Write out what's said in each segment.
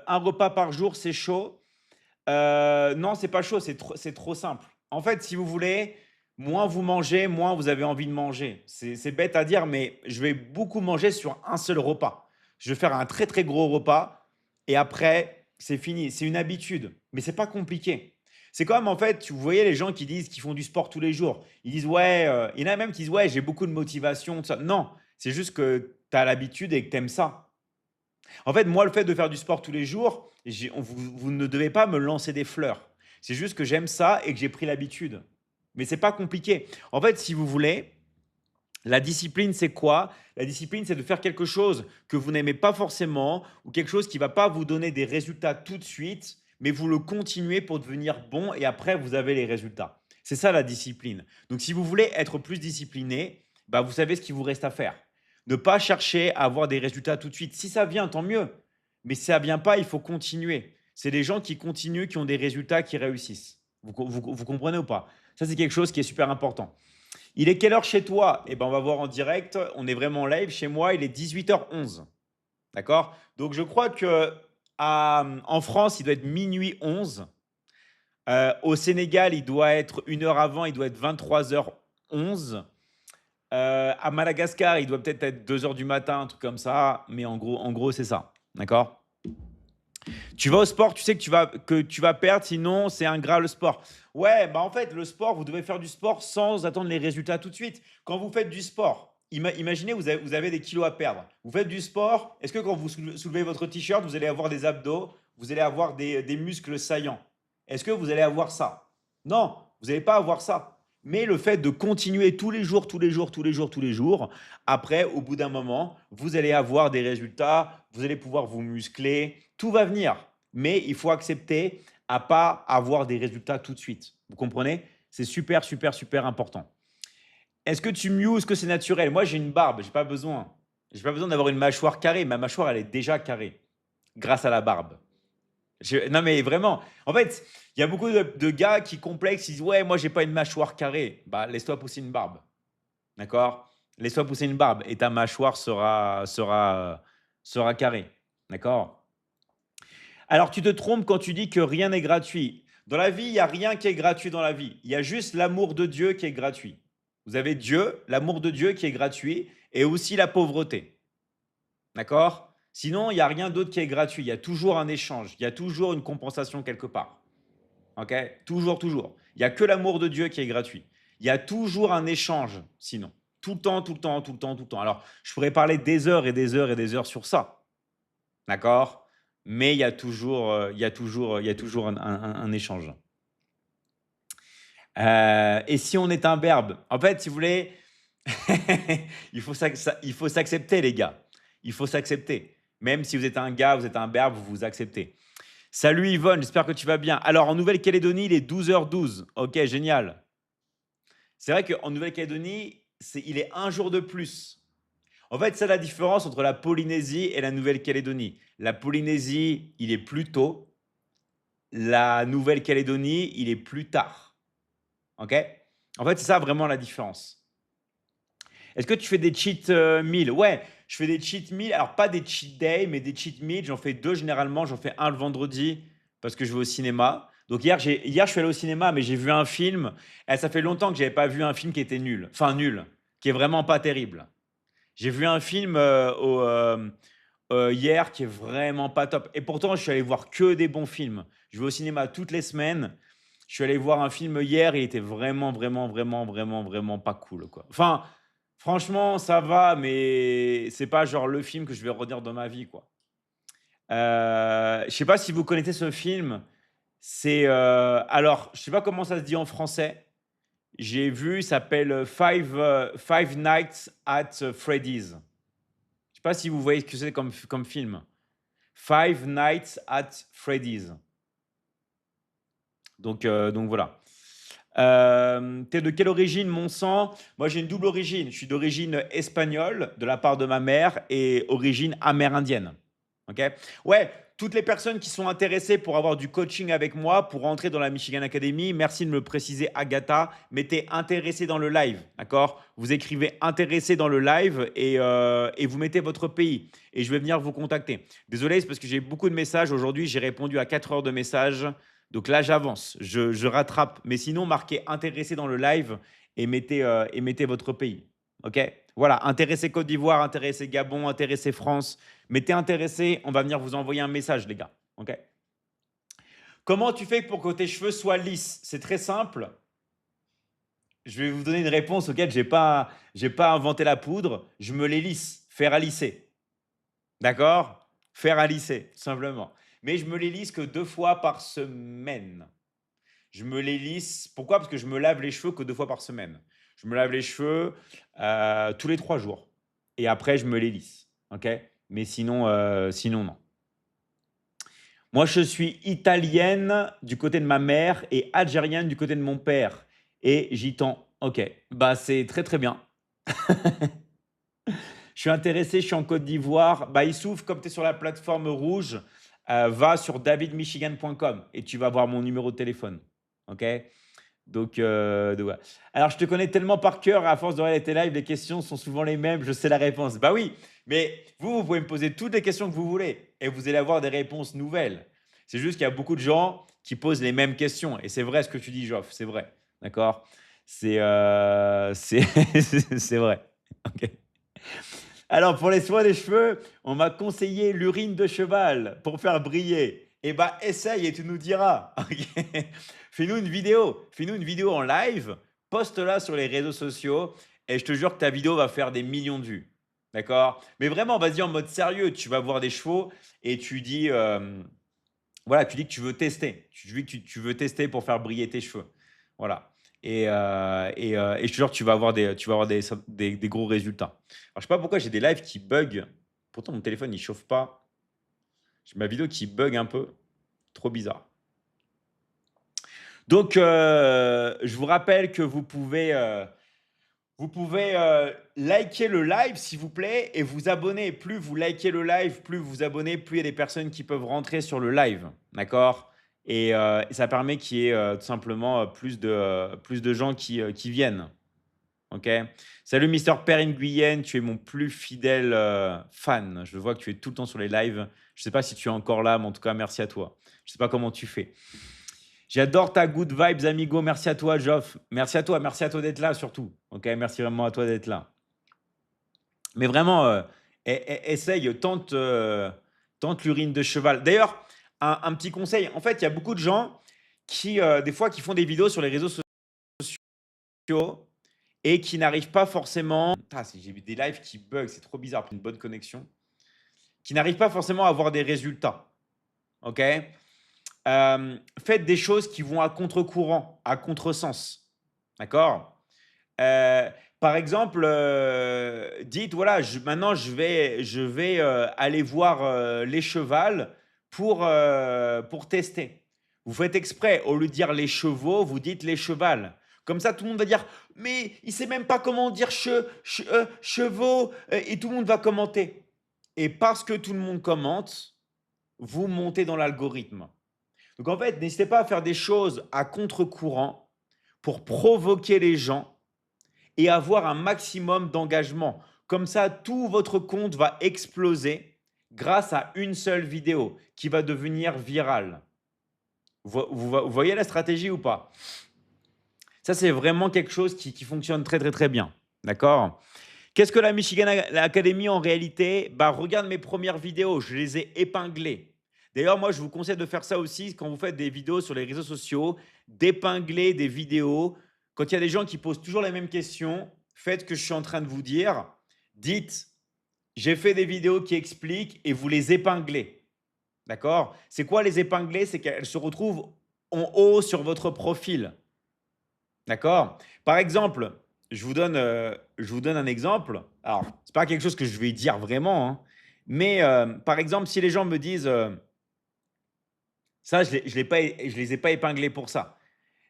Un repas par jour, c'est chaud. Non, c'est pas chaud, c'est trop simple. En fait, si vous voulez, moins vous mangez, moins vous avez envie de manger. C'est bête à dire, mais je vais beaucoup manger sur un seul repas. Je vais faire un très, très gros repas et après, c'est fini. C'est une habitude, mais c'est pas compliqué. C'est comme, en fait, vous voyez les gens qui disent qu'ils font du sport tous les jours. Ils disent: «Ouais», il y en a même qui disent: «Ouais, j'ai beaucoup de motivation», tout ça. Non, c'est juste que tu as l'habitude et que tu aimes ça. En fait, moi, le fait de faire du sport tous les jours, vous ne devez pas me lancer des fleurs. C'est juste que j'aime ça et que j'ai pris l'habitude. Mais c'est pas compliqué. En fait, si vous voulez, la discipline, c'est quoi? La discipline, c'est de faire quelque chose que vous n'aimez pas forcément ou quelque chose qui ne va pas vous donner des résultats tout de suite, mais vous le continuez pour devenir bon et après, vous avez les résultats. C'est ça la discipline. Donc, si vous voulez être plus discipliné, bah, vous savez ce qu'il vous reste à faire. Ne pas chercher à avoir des résultats tout de suite. Si ça vient, tant mieux. Mais si ça ne vient pas, il faut continuer. C'est les gens qui continuent qui ont des résultats qui réussissent. Vous comprenez ou pas? Ça, c'est quelque chose qui est super important. Il est quelle heure chez toi? Eh ben, on va voir en direct. On est vraiment live. Chez moi, il est 18h11. D'accord? Donc, je crois que en France, il doit être minuit 11. Au Sénégal, il doit être une heure avant. Il doit être 23h11. À Madagascar, il doit peut-être être 2 heures du matin, un truc comme ça. Mais en gros c'est ça. D'accord? Tu vas au sport, tu sais que tu vas perdre, sinon c'est ingrat le sport. Ouais, bah en fait, le sport, vous devez faire du sport sans attendre les résultats tout de suite. Quand vous faites du sport, imaginez, vous avez des kilos à perdre. Vous faites du sport, est-ce que quand vous soulevez votre t-shirt, vous allez avoir des abdos, vous allez avoir des muscles saillants? Est-ce que vous allez avoir ça? Non, vous n'allez pas avoir ça. Mais le fait de continuer tous les jours, tous les jours, tous les jours, tous les jours, après, au bout d'un moment, vous allez avoir des résultats, vous allez pouvoir vous muscler, tout va venir. Mais il faut accepter à pas avoir des résultats tout de suite. Vous comprenez? C'est super, super, super important. Est-ce que tu mues ou est-ce que c'est naturel? Moi, j'ai une barbe, j'ai pas besoin. J'ai pas besoin d'avoir une mâchoire carrée. Ma mâchoire, elle est déjà carrée grâce à la barbe. Non, mais vraiment. En fait, il y a beaucoup de gars qui complexent, ils disent: «Ouais, moi, j'ai pas une mâchoire carrée». Bah, laisse-toi pousser une barbe. D'accord? Laisse-toi pousser une barbe et ta mâchoire sera carrée. D'accord? Alors, tu te trompes quand tu dis que rien n'est gratuit. Dans la vie, il n'y a rien qui est gratuit dans la vie. Il y a juste l'amour de Dieu qui est gratuit. Vous avez Dieu, l'amour de Dieu qui est gratuit et aussi la pauvreté. D'accord? Sinon, il n'y a rien d'autre qui est gratuit. Il y a toujours un échange. Il y a toujours une compensation quelque part. OK? Toujours, toujours. Il n'y a que l'amour de Dieu qui est gratuit. Il y a toujours un échange, sinon. Tout le temps, tout le temps, tout le temps, tout le temps. Alors, je pourrais parler des heures et des heures et des heures sur ça. D'accord? Mais il y a toujours un échange. Et si on est un verbe? En fait, si vous voulez, il faut s'accepter, les gars. Il faut s'accepter. Même si vous êtes un gars, vous êtes un verbe, vous vous acceptez. Salut Yvonne, j'espère que tu vas bien. Alors, en Nouvelle-Calédonie, il est 12h12. Ok, génial. C'est vrai qu'en Nouvelle-Calédonie, il est un jour de plus. En fait, c'est la différence entre la Polynésie et la Nouvelle-Calédonie. La Polynésie, il est plus tôt. La Nouvelle-Calédonie, il est plus tard. OK? En fait, c'est ça vraiment la différence. Est-ce que tu fais des cheat meals? Ouais, je fais des cheat meals. Alors, pas des cheat days, mais des cheat meals. J'en fais deux généralement. J'en fais un le vendredi parce que je vais au cinéma. Donc, hier, je suis allé au cinéma, mais j'ai vu un film. Et ça fait longtemps que je n'avais pas vu un film qui était nul. Enfin, nul. Qui est vraiment pas terrible. J'ai vu un film hier qui est vraiment pas top. Et pourtant, je suis allé voir que des bons films. Je vais au cinéma toutes les semaines. Je suis allé voir un film hier, il était vraiment, vraiment, vraiment, vraiment, vraiment pas cool, quoi. Enfin, franchement, ça va, mais c'est pas genre le film que je vais retenir dans ma vie, quoi. Je sais pas si vous connaissez ce film. Alors, je sais pas comment ça se dit en français. J'ai vu, il s'appelle Five Nights at Freddy's. Je sais pas si vous voyez ce que c'est comme film. Five Nights at Freddy's. Donc voilà. T'es de quelle origine, mon sang? Moi, j'ai une double origine. Je suis d'origine espagnole, de la part de ma mère, et origine amérindienne. Ok? Ouais, toutes les personnes qui sont intéressées pour avoir du coaching avec moi, pour rentrer dans la Michigan Academy, merci de me le préciser, Agatha. Mettez intéressé dans le live, d'accord? Vous écrivez intéressé dans le live et vous mettez votre pays et je vais venir vous contacter. Désolé, c'est parce que j'ai beaucoup de messages. Aujourd'hui, j'ai répondu à 4 heures de messages. Donc là, j'avance, je rattrape. Mais sinon, marquez intéressé dans le live et mettez votre pays. OK? Voilà, intéressé Côte d'Ivoire, intéressé Gabon, intéressé France. Mettez intéressé, on va venir vous envoyer un message, les gars. OK? Comment tu fais pour que tes cheveux soient lisses? C'est très simple. Je vais vous donner une réponse auquel j'ai pas inventé la poudre. Je me les lisse, faire à lisser. D'accord? Faire à lisser, tout simplement. Mais je me les lisse que 2 fois par semaine. Je me les lisse. Pourquoi? Parce que je me lave les cheveux que 2 fois par semaine. Je me lave les cheveux tous les 3 jours. Et après, je me les lisse. OK? Mais sinon, sinon, non. Moi, je suis italienne du côté de ma mère et algérienne du côté de mon père. Et gitan. OK. Bah, c'est très, très bien. Je suis intéressé, je suis en Côte d'Ivoire. Bah, Issouf, comme tu es sur la plateforme rouge, va sur davidmichigan.com et tu vas voir mon numéro de téléphone. OK? Donc voilà. Alors, je te connais tellement par cœur, à force de regarder tes lives, les questions sont souvent les mêmes, je sais la réponse. Bah oui, mais vous pouvez me poser toutes les questions que vous voulez et vous allez avoir des réponses nouvelles. C'est juste qu'il y a beaucoup de gens qui posent les mêmes questions. Et c'est vrai ce que tu dis, Geoff, c'est vrai. D'accord? C'est c'est vrai. OK. Alors, pour les soins des cheveux, on m'a conseillé l'urine de cheval pour faire briller. Eh bah, essaye et tu nous diras. OK. Fais-nous une vidéo en live, poste-la sur les réseaux sociaux et je te jure que ta vidéo va faire des millions de vues. D'accord? Mais vraiment, vas-y en mode sérieux. Tu vas voir des chevaux et tu dis, voilà, tu dis que tu veux tester. Tu dis que tu veux tester pour faire briller tes cheveux. Voilà. Et je te jure que tu vas avoir des gros résultats. Alors, je sais pas pourquoi j'ai des lives qui bug. Pourtant, mon téléphone, il chauffe pas. J'ai ma vidéo qui bug un peu. Trop bizarre. Donc, je vous rappelle que vous pouvez liker le live, s'il vous plaît, et vous abonner. Plus vous likez le live, plus vous vous abonnez, plus il y a des personnes qui peuvent rentrer sur le live. D'accord? Et ça permet qu'il y ait tout simplement plus de gens qui viennent. OK? Salut Mister Perrine Guyenne, tu es mon plus fidèle fan. Je vois que tu es tout le temps sur les lives. Je ne sais pas si tu es encore là, mais en tout cas, merci à toi. Je ne sais pas comment tu fais. J'adore ta good vibes, amigo. Merci à toi, Geoff. Merci à toi d'être là surtout. OK, merci vraiment à toi d'être là. Mais vraiment, essaye, tente l'urine de cheval. D'ailleurs, un petit conseil. En fait, il y a beaucoup de gens qui, des fois, qui font des vidéos sur les réseaux sociaux et qui n'arrivent pas forcément. Ah, j'ai vu des lives qui bug, c'est trop bizarre pour une bonne connexion. Qui n'arrivent pas forcément à avoir des résultats. OK? Faites des choses qui vont à contre-courant, à contresens. D'accord? Euh, Par exemple, dites, voilà, maintenant je vais aller voir les chevals pour tester. Vous faites exprès, au lieu de dire les chevaux, vous dites les chevals. Comme ça, tout le monde va dire, mais il sait même pas comment dire chevaux, et tout le monde va commenter. Et parce que tout le monde commente, vous montez dans l'algorithme. Donc en fait, n'hésitez pas à faire des choses à contre-courant pour provoquer les gens et avoir un maximum d'engagement. Comme ça, tout votre compte va exploser grâce à une seule vidéo qui va devenir virale. Vous voyez la stratégie ou pas? Ça, c'est vraiment quelque chose qui fonctionne très, très, très bien. D'accord? Qu'est-ce que la Michigan Academy en réalité? Bah, regarde mes premières vidéos, je les ai épinglées. D'ailleurs, moi, je vous conseille de faire ça aussi quand vous faites des vidéos sur les réseaux sociaux, d'épingler des vidéos. Quand il y a des gens qui posent toujours les mêmes questions, faites ce que je suis en train de vous dire. Dites, j'ai fait des vidéos qui expliquent et vous les épinglez. D'accord? C'est quoi les épingler? C'est qu'elles se retrouvent en haut sur votre profil. D'accord? Par exemple, je vous donne un exemple. Alors, c'est pas quelque chose que je vais dire vraiment, hein, mais par exemple, si les gens me disent, ça, je les ai pas épinglés pour ça.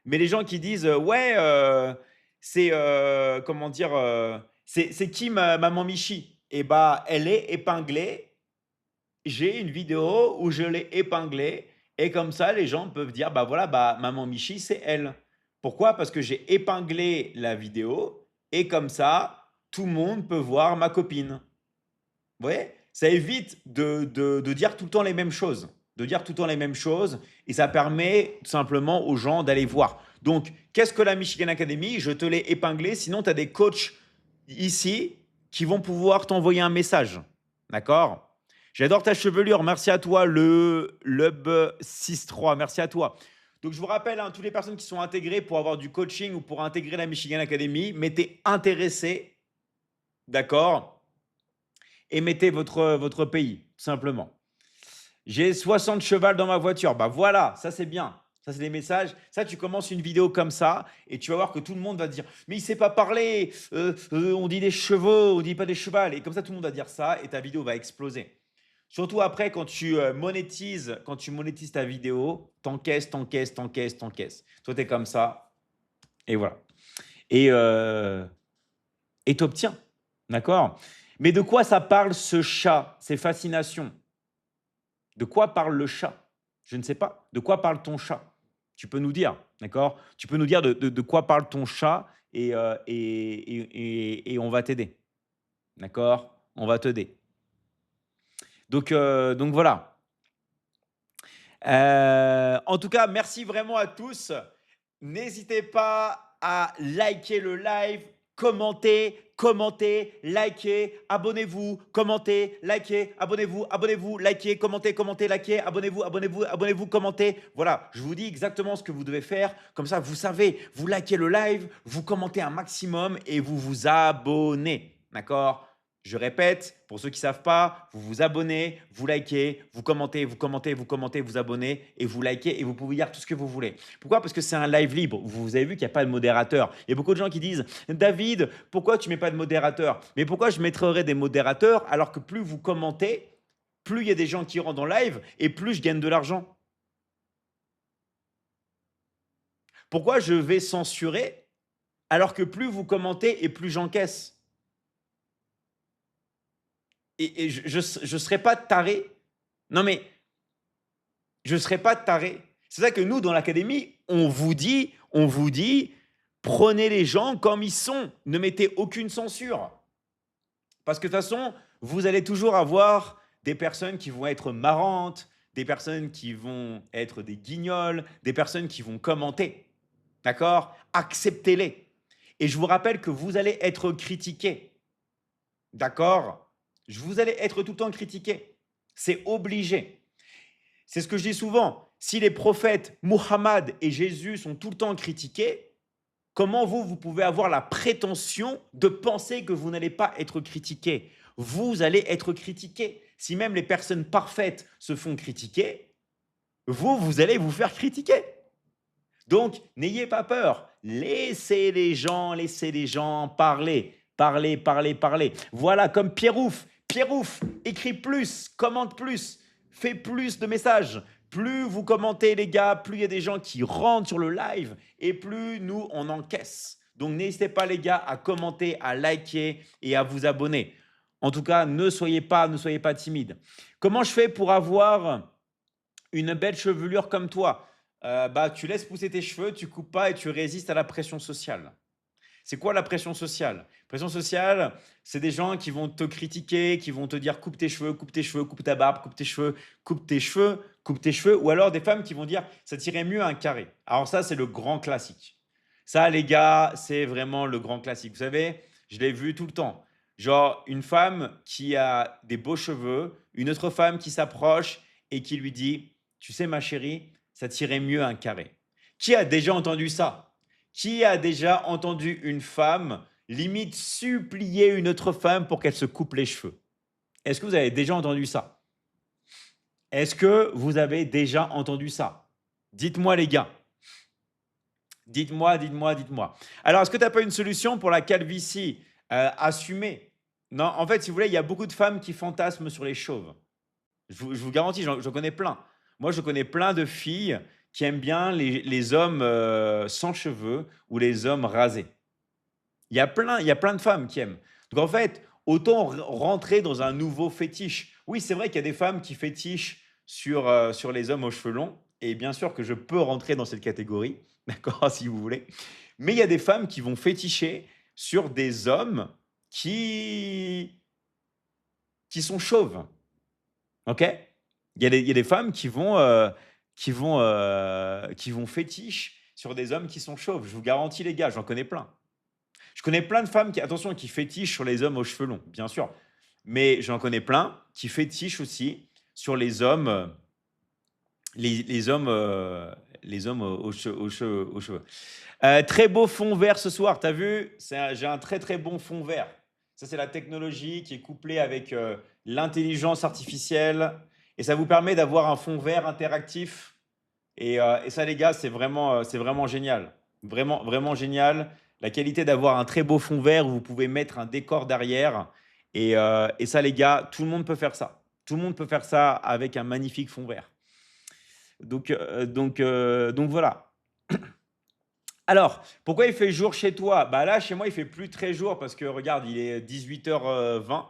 Mais les gens qui disent, ouais, c'est comment dire, c'est qui maman Michi? Et bah, elle est épinglée. j'ai une vidéo où je l'ai épinglée et comme ça, les gens peuvent dire, bah voilà, bah maman Michi, c'est elle. Pourquoi? Parce que j'ai épinglé la vidéo et comme ça, tout le monde peut voir ma copine. Vous voyez? Ça évite de dire tout le temps les mêmes choses. De dire tout le temps les mêmes choses et ça permet tout simplement aux gens d'aller voir. Donc, qu'est-ce que la Michigan Academy? Je te l'ai épinglé. Sinon, tu as des coachs ici qui vont pouvoir t'envoyer un message. D'accord? J'adore ta chevelure. Merci à toi, le Lub 63. Merci à toi. Donc, je vous rappelle, hein, toutes les personnes qui sont intégrées pour avoir du coaching ou pour intégrer la Michigan Academy, mettez intéressé. D'accord? Et mettez votre pays, tout simplement. J'ai 60 chevals dans ma voiture. Bah voilà, ça c'est bien. Ça, c'est des messages. Ça, tu commences une vidéo comme ça et tu vas voir que tout le monde va te dire mais il ne sait pas parler, on dit des chevaux, on dit pas des chevals. Et comme ça, tout le monde va dire ça et ta vidéo va exploser. Surtout après, quand tu monétises ta vidéo, t'encaisses, t'encaisses, t'encaisses, t'encaisses. Toi, tu es comme ça et voilà. Et t'obtiens. D'accord? Mais de quoi ça parle ce chat, ces fascinations? De quoi parle le chat? Je ne sais pas. De quoi parle ton chat? Tu peux nous dire, d'accord? Tu peux nous dire de quoi parle ton chat et on va t'aider, d'accord? On va t'aider. Donc voilà. En tout cas, merci vraiment à tous. N'hésitez pas à liker le live, commentez, likez, abonnez-vous, commentez, likez, abonnez-vous, likez, commentez, likez, abonnez-vous, commentez. Voilà, je vous dis exactement ce que vous devez faire. Comme ça, vous savez, vous likez le live, vous commentez un maximum et vous vous abonnez. D'accord? Je répète, pour ceux qui ne savent pas, vous vous abonnez, vous likez, vous commentez, vous abonnez et vous likez et vous pouvez dire tout ce que vous voulez. Pourquoi? Parce que c'est un live libre. Vous avez vu qu'il n'y a pas de modérateur. Il y a beaucoup de gens qui disent « David, pourquoi tu ne mets pas de modérateur ?» Mais pourquoi je mettrais des modérateurs alors que plus vous commentez, plus il y a des gens qui rentrent en live et plus je gagne de l'argent? Pourquoi je vais censurer alors que plus vous commentez et plus j'encaisse? Et je ne serais pas taré. Non, mais je ne serais pas taré. C'est ça que nous, dans l'académie, on vous dit, prenez les gens comme ils sont. Ne mettez aucune censure. Parce que de toute façon, vous allez toujours avoir des personnes qui vont être marrantes, des personnes qui vont être des guignols, des personnes qui vont commenter. D'accord? Acceptez-les. Et je vous rappelle que vous allez être critiqué. D'accord? Vous allez être tout le temps critiqué. C'est obligé. C'est ce que je dis souvent. Si les prophètes Muhammad et Jésus sont tout le temps critiqués, comment vous pouvez avoir la prétention de penser que vous n'allez pas être critiqué? Vous allez être critiqué. Si même les personnes parfaites se font critiquer, vous allez vous faire critiquer. Donc, n'ayez pas peur. Laissez les gens parler. Parler. Voilà, comme Pierrouf. Pierrouf, écris plus, commente plus, fais plus de messages. Plus vous commentez, les gars, plus il y a des gens qui rentrent sur le live et plus nous, on encaisse. Donc, n'hésitez pas, les gars, à commenter, à liker et à vous abonner. En tout cas, ne soyez pas timides. Comment je fais pour avoir une belle chevelure comme toi? Bah, tu laisses pousser tes cheveux, tu coupes pas et tu résistes à la pression sociale. C'est quoi la pression sociale? Pression sociale, c'est des gens qui vont te critiquer, qui vont te dire coupe tes cheveux, coupe ta barbe, coupe tes cheveux, coupe tes cheveux, ou alors des femmes qui vont dire ça tirait mieux un carré. Alors ça, c'est le grand classique. Ça, les gars, c'est vraiment le grand classique. Vous savez, je l'ai vu tout le temps. Genre, une femme qui a des beaux cheveux, une autre femme qui s'approche et qui lui dit, tu sais, ma chérie, ça tirait mieux un carré. Qui a déjà entendu ça? Qui a déjà entendu une femme limite supplier une autre femme pour qu'elle se coupe les cheveux? Est-ce que vous avez déjà entendu ça? Est-ce que vous avez déjà entendu ça? Dites-moi, les gars. Dites-moi. Alors, est-ce que tu n'as pas une solution pour la calvitie assumée? Non, en fait, si vous voulez, il y a beaucoup de femmes qui fantasment sur les chauves. Je vous garantis, j'en connais plein. Moi, je connais plein de filles qui aiment bien les hommes sans cheveux ou les hommes rasés. Il y a plein de femmes qui aiment. Donc en fait, autant rentrer dans un nouveau fétiche. Oui, c'est vrai qu'il y a des femmes qui fétichent sur les hommes aux cheveux longs et bien sûr que je peux rentrer dans cette catégorie, d'accord, si vous voulez. Mais il y a des femmes qui vont féticher sur des hommes qui qui sont chauves, OK? Il y a des femmes qui vont fétiche sur des hommes qui sont chauves. Je vous garantis les gars, j'en connais plein. Je connais plein de femmes qui attention, qui fétichent sur les hommes aux cheveux longs, bien sûr. Mais j'en connais plein qui fétichent aussi sur les hommes, les hommes aux cheveux. Très beau fond vert ce soir, tu as vu? J'ai un très très bon fond vert. Ça, c'est la technologie qui est couplée avec l'intelligence artificielle et ça vous permet d'avoir un fond vert interactif. Et ça, les gars, c'est vraiment génial. Vraiment, vraiment génial. La qualité d'avoir un très beau fond vert où vous pouvez mettre un décor derrière. Et ça, les gars, tout le monde peut faire ça. Tout le monde peut faire ça avec un magnifique fond vert. Donc voilà. Alors, pourquoi il fait jour chez toi? Bah là, chez moi, il fait plus très jour parce que regarde, il est 18h20.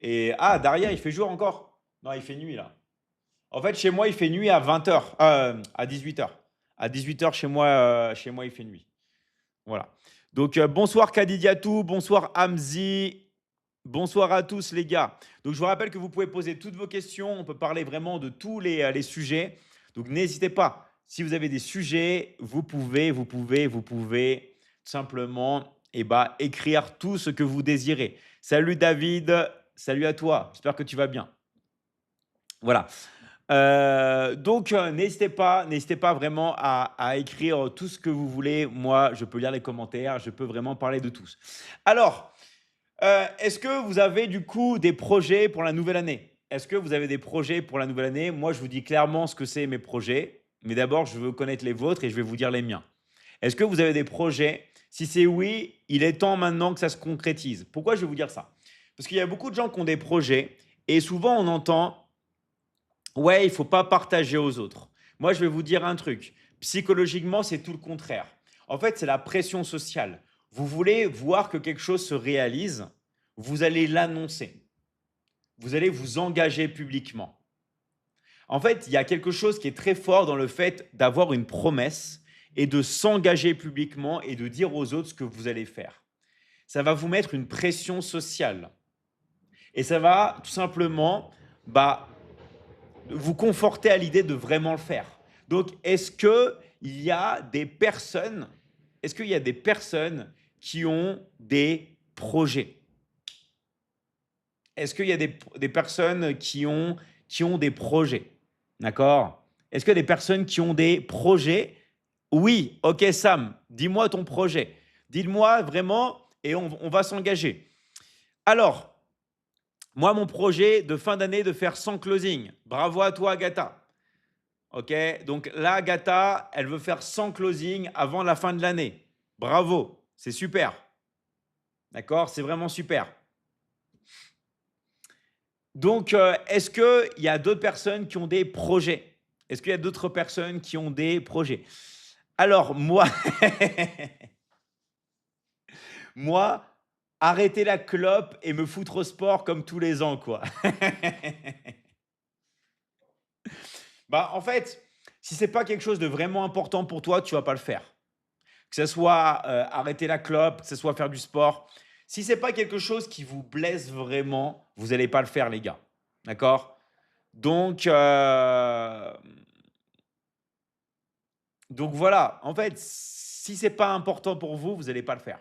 Et ah, derrière, il fait jour encore? Non, il fait nuit là. En fait, chez moi, il fait nuit à 20h, à 18h. À 18h, chez moi, il fait nuit. Voilà. Donc, bonsoir Kadidiatou, bonsoir Hamzi, bonsoir à tous les gars. Donc, je vous rappelle que vous pouvez poser toutes vos questions. On peut parler vraiment de tous les sujets. Donc, n'hésitez pas. Si vous avez des sujets, vous pouvez tout simplement écrire tout ce que vous désirez. Salut David, salut à toi. J'espère que tu vas bien. Voilà. Donc, n'hésitez pas vraiment à écrire tout ce que vous voulez. Moi, je peux lire les commentaires, je peux vraiment parler de tous. Alors, est-ce que vous avez du coup des projets pour la nouvelle année? Est-ce que vous avez des projets pour la nouvelle année? Moi, je vous dis clairement ce que c'est mes projets, mais d'abord, je veux connaître les vôtres et je vais vous dire les miens. Est-ce que vous avez des projets? Si c'est oui, il est temps maintenant que ça se concrétise. Pourquoi je vais vous dire ça? Parce qu'il y a beaucoup de gens qui ont des projets et souvent on entend ouais, il faut pas partager aux autres. Moi, je vais vous dire un truc. Psychologiquement, c'est tout le contraire. En fait, c'est la pression sociale. Vous voulez voir que quelque chose se réalise, vous allez l'annoncer. Vous allez vous engager publiquement. En fait, il y a quelque chose qui est très fort dans le fait d'avoir une promesse et de s'engager publiquement et de dire aux autres ce que vous allez faire. Ça va vous mettre une pression sociale. Et ça va tout simplement vous conforter à l'idée de vraiment le faire. Donc, est-ce qu'il y a des personnes qui ont des projets? Est-ce qu'il y a des personnes qui ont des projets? D'accord? Est-ce qu'il y a des personnes qui ont des projets? Oui, ok Sam, dis-moi ton projet. Dis-le-moi vraiment et on va s'engager. Alors, moi, mon projet de fin d'année, de faire 100 closing. Bravo à toi, Agatha. OK? Donc là, Agatha, elle veut faire 100 closing avant la fin de l'année. Bravo, c'est super. D'accord? C'est vraiment super. Donc, est-ce qu'il y a d'autres personnes qui ont des projets? Est-ce qu'il y a d'autres personnes qui ont des projets? Alors, moi, moi, arrêter la clope et me foutre au sport comme tous les ans, quoi. En fait, si c'est pas quelque chose de vraiment important pour toi, tu vas pas le faire. Que ce soit arrêter la clope, que ce soit faire du sport. Si c'est pas quelque chose qui vous blesse vraiment, vous allez pas le faire, les gars. D'accord? Donc, donc voilà. En fait, si c'est pas important pour vous, vous allez pas le faire.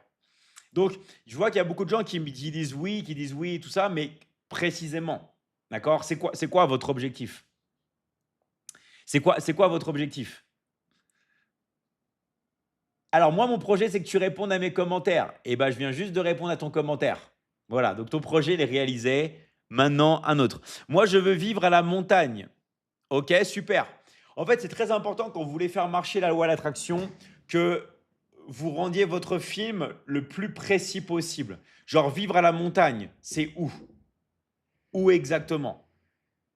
Donc, je vois qu'il y a beaucoup de gens qui disent oui, tout ça, mais précisément. D'accord? C'est quoi votre objectif? C'est quoi votre objectif? Alors moi, mon projet, c'est que tu répondes à mes commentaires. Et ben, je viens juste de répondre à ton commentaire. Voilà, donc ton projet, il est réalisé. Maintenant, un autre. Moi, je veux vivre à la montagne. Ok, super. En fait, c'est très important quand vous voulez faire marcher la loi de l'attraction que vous rendiez votre film le plus précis possible. Genre, vivre à la montagne, c'est où? Où exactement?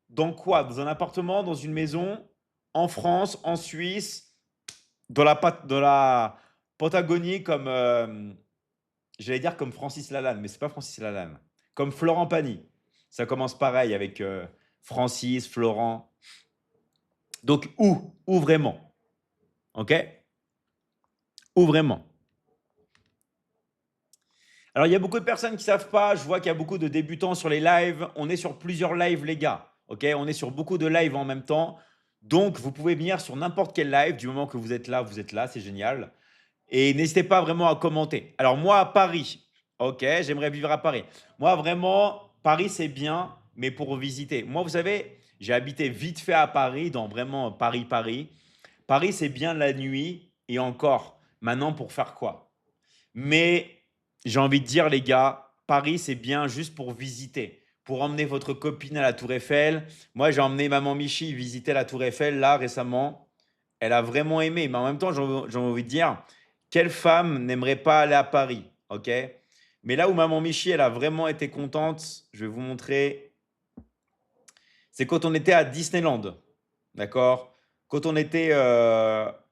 Dans quoi? Dans un appartement, dans une maison, en France, en Suisse, dans la Patagonie comme, j'allais dire comme Francis Lalanne, mais c'est pas Francis Lalanne. Comme Florent Pagny. Ça commence pareil avec Francis, Florent. Donc, où vraiment? OK? Où vraiment? Alors, il y a beaucoup de personnes qui ne savent pas. Je vois qu'il y a beaucoup de débutants sur les lives. On est sur plusieurs lives, les gars. OK? On est sur beaucoup de lives en même temps. Donc, vous pouvez venir sur n'importe quel live. Du moment que vous êtes là, c'est génial. Et n'hésitez pas vraiment à commenter. Alors, moi, à Paris, OK, j'aimerais vivre à Paris. Moi, vraiment, Paris, c'est bien, mais pour visiter. Moi, vous savez, j'ai habité vite fait à Paris, dans vraiment Paris, Paris. Paris, c'est bien la nuit. Et encore, maintenant, pour faire quoi? Mais j'ai envie de dire, les gars, Paris, c'est bien juste pour visiter, pour emmener votre copine à la Tour Eiffel. Moi, j'ai emmené maman Michi visiter la Tour Eiffel là récemment. Elle a vraiment aimé, mais en même temps, j'ai envie de dire, quelle femme n'aimerait pas aller à Paris, ok? Mais là où maman Michi, elle a vraiment été contente, je vais vous montrer, c'est quand on était à Disneyland, d'accord? Quand on était, à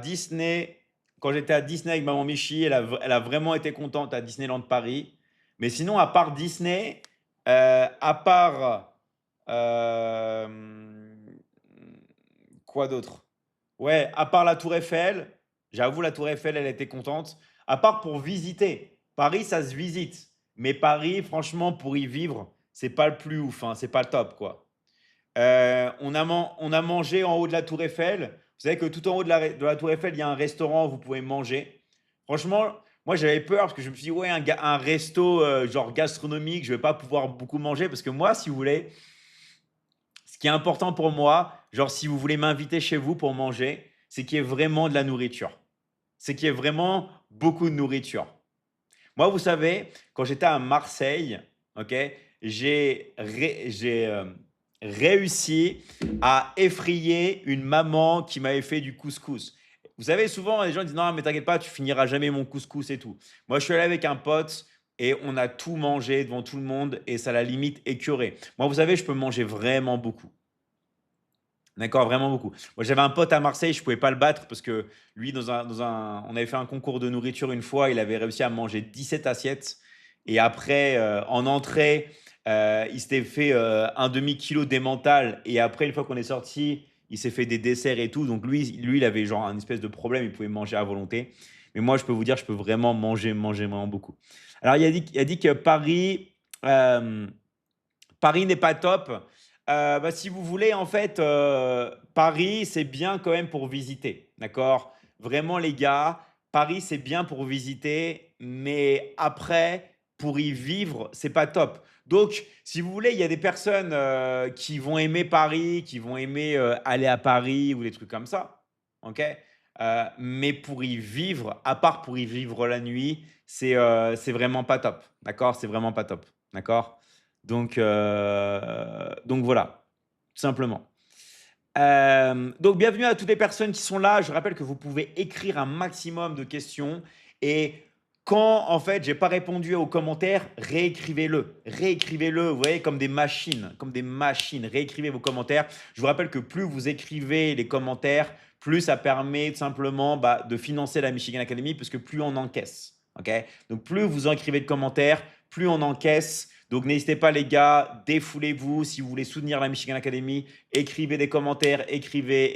Disney, quand j'étais à Disney avec maman Michi, elle a vraiment été contente à Disneyland Paris. Mais sinon, à part Disney, à part euh, quoi d'autre? Ouais, à part la Tour Eiffel, j'avoue, la Tour Eiffel, elle était contente. À part pour visiter. Paris, ça se visite. Mais Paris, franchement, pour y vivre, c'est pas le plus ouf, hein, c'est pas le top, quoi. On a mangé en haut de la Tour Eiffel. Vous savez que tout en haut de la Tour Eiffel, il y a un restaurant où vous pouvez manger. Franchement, moi, j'avais peur parce que je me suis dit, ouais, un resto genre gastronomique, je vais pas pouvoir beaucoup manger parce que moi, si vous voulez, ce qui est important pour moi, genre si vous voulez m'inviter chez vous pour manger, c'est qu'il y ait vraiment de la nourriture. C'est qu'il y ait vraiment beaucoup de nourriture. Moi, vous savez, quand j'étais à Marseille, ok, j'ai réussi à effrayer une maman qui m'avait fait du couscous. Vous savez, souvent, les gens disent non, mais t'inquiète pas, tu finiras jamais mon couscous et tout. Moi, je suis allé avec un pote et on a tout mangé devant tout le monde et ça l'a limite écœuré. Moi, vous savez, je peux manger vraiment beaucoup. D'accord, vraiment beaucoup. Moi, j'avais un pote à Marseille, je ne pouvais pas le battre parce que lui, on avait fait un concours de nourriture une fois, il avait réussi à manger 17 assiettes. Et après, en entrée, il s'était fait un demi-kilo d'émental. Et après, une fois qu'on est sorti, il s'est fait des desserts et tout. Donc lui, il avait genre un espèce de problème, il pouvait manger à volonté. Mais moi, je peux vous dire, je peux vraiment manger vraiment beaucoup. Alors, il a dit que euh, Paris n'est pas top. Bah, si vous voulez, en fait, Paris, c'est bien quand même pour visiter. D'accord? Vraiment, les gars, Paris, c'est bien pour visiter, mais après, pour y vivre, c'est pas top. Donc, si vous voulez, il y a des personnes qui vont aimer Paris, qui vont aimer aller à Paris ou des trucs comme ça. OK? Mais pour y vivre, à part pour y vivre la nuit, c'est vraiment pas top. D'accord? C'est vraiment pas top. D'accord? Donc voilà, tout simplement. Donc bienvenue à toutes les personnes qui sont là. Je rappelle que vous pouvez écrire un maximum de questions et quand en fait j'ai pas répondu aux commentaires, réécrivez-le. Réécrivez-le, vous voyez, comme des machines, comme des machines. Réécrivez vos commentaires. Je vous rappelle que plus vous écrivez les commentaires, plus ça permet tout simplement de financer la Michigan Academy parce que plus on encaisse. Ok? Donc plus vous écrivez de commentaires, plus on encaisse. Donc n'hésitez pas les gars, défoulez-vous si vous voulez soutenir la Michigan Academy. Écrivez des commentaires, écrivez,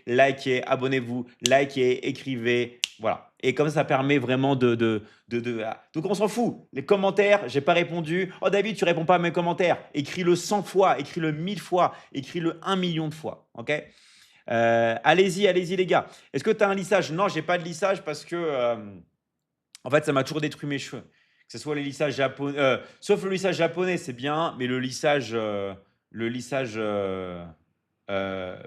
likez, abonnez-vous, likez, écrivez. Voilà. Et comme ça permet vraiment de. Donc on s'en fout. Les commentaires, j'ai pas répondu. Oh David, tu réponds pas à mes commentaires. Écris-le 100 fois, écris-le 1000 fois, écris-le 1 million de fois. OK? Allez-y les gars. Est-ce que tu as un lissage? Non, j'ai pas de lissage parce que en fait, ça m'a toujours détruit mes cheveux. Que ce soit les lissages japonais, sauf le lissage japonais, c'est bien, mais le lissage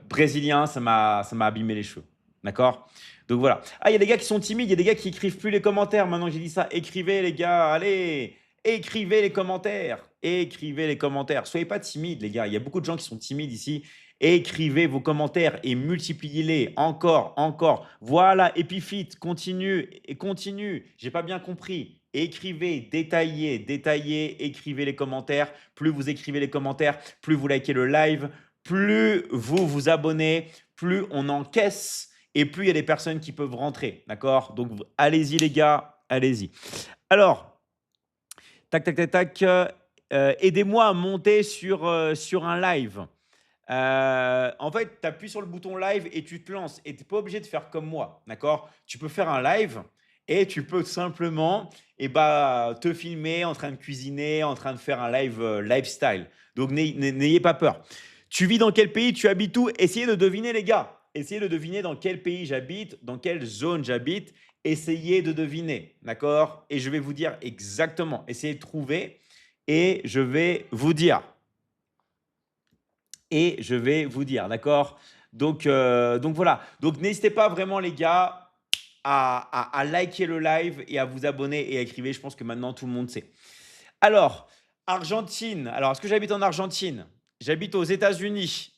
brésilien, ça m'a abîmé les cheveux. D'accord? Donc voilà. Ah, il y a des gars qui sont timides, il y a des gars qui écrivent plus les commentaires. Maintenant que j'ai dit ça, écrivez les gars, allez, écrivez les commentaires. Écrivez les commentaires. Soyez pas timides, les gars. Il y a beaucoup de gens qui sont timides ici. Écrivez vos commentaires et multipliez-les encore, encore. Voilà, Epifit, continue et continue. J'ai pas bien compris. Écrivez, détaillez, détaillez, écrivez les commentaires. Plus vous écrivez les commentaires, plus vous likez le live, plus vous vous abonnez, plus on encaisse et plus il y a des personnes qui peuvent rentrer. D'accord? Donc, allez-y, les gars, allez-y. Alors, tac, tac, tac, tac. aidez-moi à monter sur un live. En fait, tu appuies sur le bouton live et tu te lances. Et tu n'es pas obligé de faire comme moi, d'accord? Tu peux faire un live et tu peux simplement te filmer en train de cuisiner, en train de faire un live lifestyle. Donc, n'ayez pas peur. Tu vis dans quel pays? Tu habites où? Essayez de deviner, les gars. Essayez de deviner dans quel pays j'habite, dans quelle zone j'habite. Essayez de deviner, d'accord? Et je vais vous dire exactement. Essayez de trouver et je vais vous dire. D'accord? Donc voilà. Donc n'hésitez pas vraiment, les gars, à liker le live et à vous abonner et à écrire. Je pense que maintenant, tout le monde sait. Alors, Argentine. Alors, est-ce que j'habite en Argentine? J'habite aux États-Unis.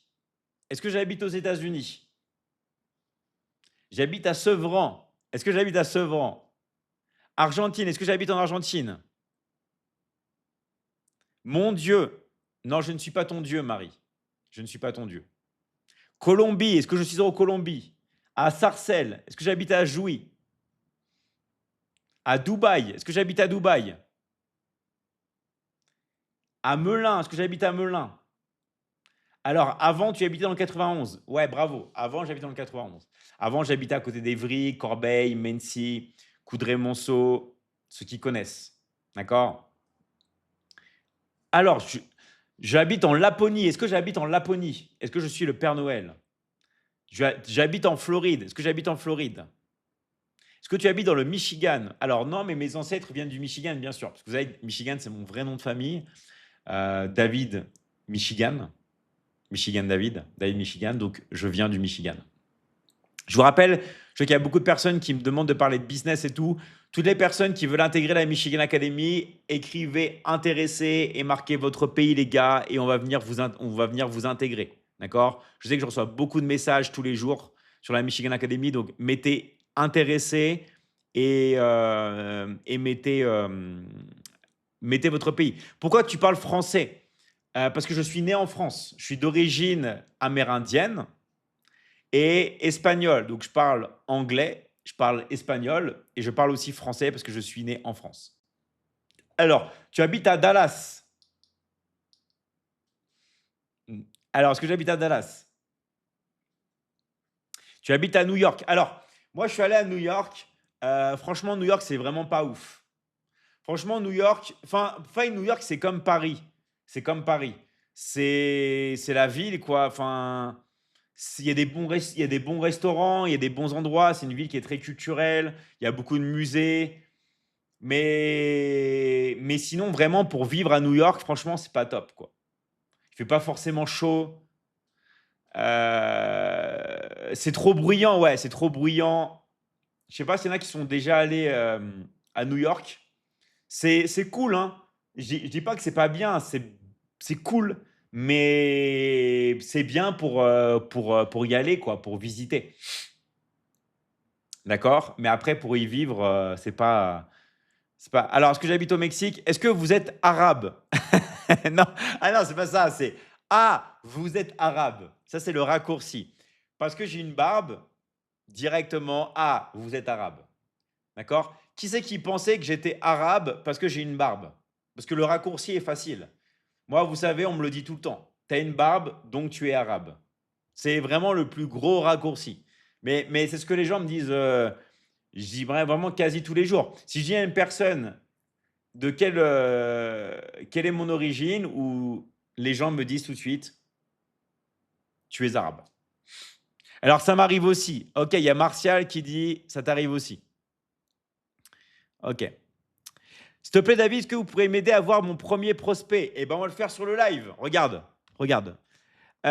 Est-ce que j'habite aux États-Unis? J'habite à Sevran. Est-ce que j'habite à Sevran? Argentine. Est-ce que j'habite en Argentine? Mon Dieu. Non, je ne suis pas ton Dieu, Marie. Je ne suis pas ton Dieu. Colombie, est-ce que je suis en Colombie? À Sarcelles, est-ce que j'habite à Jouy? À Dubaï, est-ce que j'habite à Dubaï? À Melun, est-ce que j'habite à Melun? Alors, avant, tu habitais dans le 91. Ouais, bravo. Avant, j'habitais dans le 91. Avant, j'habitais à côté d'Evry, Corbeil, Mency, Coudray-Monceau, ceux qui connaissent. D'accord? Alors, j'habite en Laponie. Est-ce que j'habite en Laponie? Est-ce que je suis le Père Noël? J'habite en Floride. Est-ce que j'habite en Floride? Est-ce que tu habites dans le Michigan? Alors non, mais mes ancêtres viennent du Michigan, bien sûr. Parce que vous savez, Michigan, c'est mon vrai nom de famille. David Michigan. Michigan David. David Michigan. Donc, je viens du Michigan. Je vous rappelle, je sais qu'il y a beaucoup de personnes qui me demandent de parler de business et tout. Toutes les personnes qui veulent intégrer la Michigan Academy, écrivez intéressé et marquez votre pays, les gars, et on va venir vous intégrer. D'accord? Je sais que je reçois beaucoup de messages tous les jours sur la Michigan Academy, donc mettez intéressé et mettez votre pays. Pourquoi tu parles français? Parce que je suis né en France. Je suis d'origine amérindienne et espagnol. Donc, je parle anglais, je parle espagnol et je parle aussi français parce que je suis né en France. Alors, tu habites à Dallas. Alors, est-ce que j'habite à Dallas? Tu habites à New York. Alors, moi, je suis allé à New York. Franchement, New York, c'est vraiment pas ouf. Franchement, New York, New York, c'est comme Paris. C'est comme Paris. C'est la ville, quoi. Enfin, il y a il y a des bons restaurants, il y a des bons endroits. C'est une ville qui est très culturelle. Il y a beaucoup de musées. Mais sinon, vraiment, pour vivre à New York, franchement, c'est pas top, quoi. Il fait pas forcément chaud. C'est trop bruyant, ouais, c'est trop bruyant. Je sais pas s'il y en a qui sont déjà allés à New York. C'est cool, hein. Je dis pas que c'est pas bien, c'est cool, mais c'est bien pour y aller, quoi, pour visiter. D'accord? Mais après, pour y vivre, c'est pas. Alors, est-ce que j'habite au Mexique? Est-ce que vous êtes arabe? Non, ah non, c'est pas ça. C'est ah, vous êtes arabe. Ça, c'est le raccourci. Parce que j'ai une barbe, directement, ah, vous êtes arabe. D'accord? Qui c'est qui pensait que j'étais arabe parce que j'ai une barbe? Parce que le raccourci est facile. Moi, vous savez, on me le dit tout le temps. Tu as une barbe, donc tu es arabe. C'est vraiment le plus gros raccourci. Mais c'est ce que les gens me disent, je dis vraiment quasi tous les jours. Si je dis à une personne de quelle est mon origine, ou les gens me disent tout de suite, tu es arabe. Alors, ça m'arrive aussi. Ok, il y a Martial qui dit, ça t'arrive aussi. Ok. S'il te plaît, David, est-ce que vous pourriez m'aider à voir mon premier prospect? Eh bien, on va le faire sur le live. Regarde, regarde. Il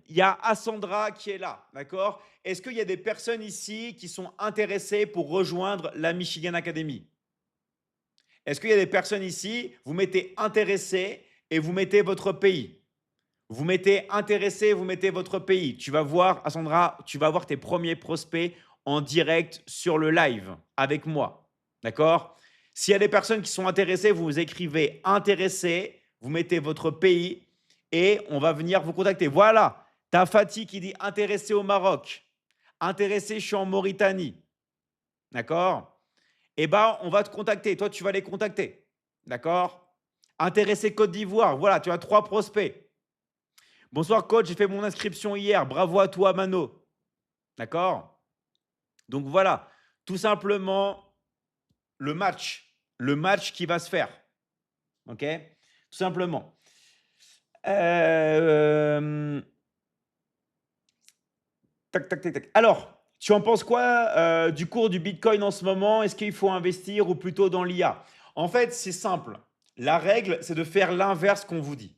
y a Assandra qui est là, d'accord? Est-ce qu'il y a des personnes ici qui sont intéressées pour rejoindre la Michigan Academy? Est-ce qu'il y a des personnes ici? Vous mettez intéressé et vous mettez votre pays. Vous mettez intéressé, vous mettez votre pays. Tu vas voir, Assandra, tu vas voir tes premiers prospects en direct sur le live avec moi. D'accord? S'il y a des personnes qui sont intéressées, vous écrivez intéressé, vous mettez votre pays et on va venir vous contacter. Voilà, tu as Fatih qui dit intéressé au Maroc. Intéressé, je suis en Mauritanie. D'accord? Eh bien, on va te contacter. Toi, tu vas les contacter. D'accord? Intéressé Côte d'Ivoire, voilà, tu as 3 prospects. Bonsoir coach, j'ai fait mon inscription hier. Bravo à toi, Mano. D'accord? Donc voilà, tout simplement le match qui va se faire. OK? Tout simplement. Tac, tac, tac, tac. Alors, tu en penses quoi du cours du Bitcoin en ce moment? Est-ce qu'il faut investir ou plutôt dans l'IA? En fait, c'est simple. La règle, c'est de faire l'inverse qu'on vous dit.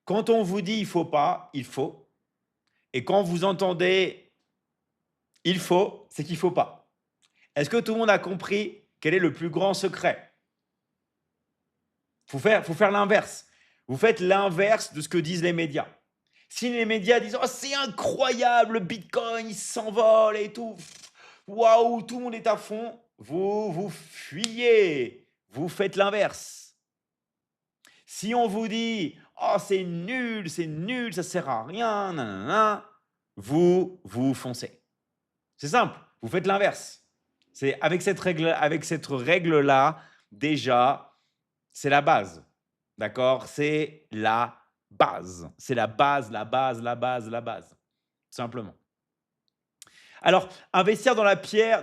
Quand on vous dit il faut pas, il faut. Et quand vous entendez il faut, c'est qu'il faut pas. Est-ce que tout le monde a compris quel est le plus grand secret? Faut faire l'inverse. Vous faites l'inverse de ce que disent les médias. Si les médias disent oh, c'est incroyable, le Bitcoin il s'envole et tout, waouh, tout le monde est à fond, vous fuyez, vous faites l'inverse. Si on vous dit oh, c'est nul, ça sert à rien, nanana, vous foncez. C'est simple, vous faites l'inverse. C'est avec cette règle-là, déjà, c'est la base. D'accord? C'est la base. C'est la base, la base, la base, la base. Tout simplement. Alors, investir dans la terre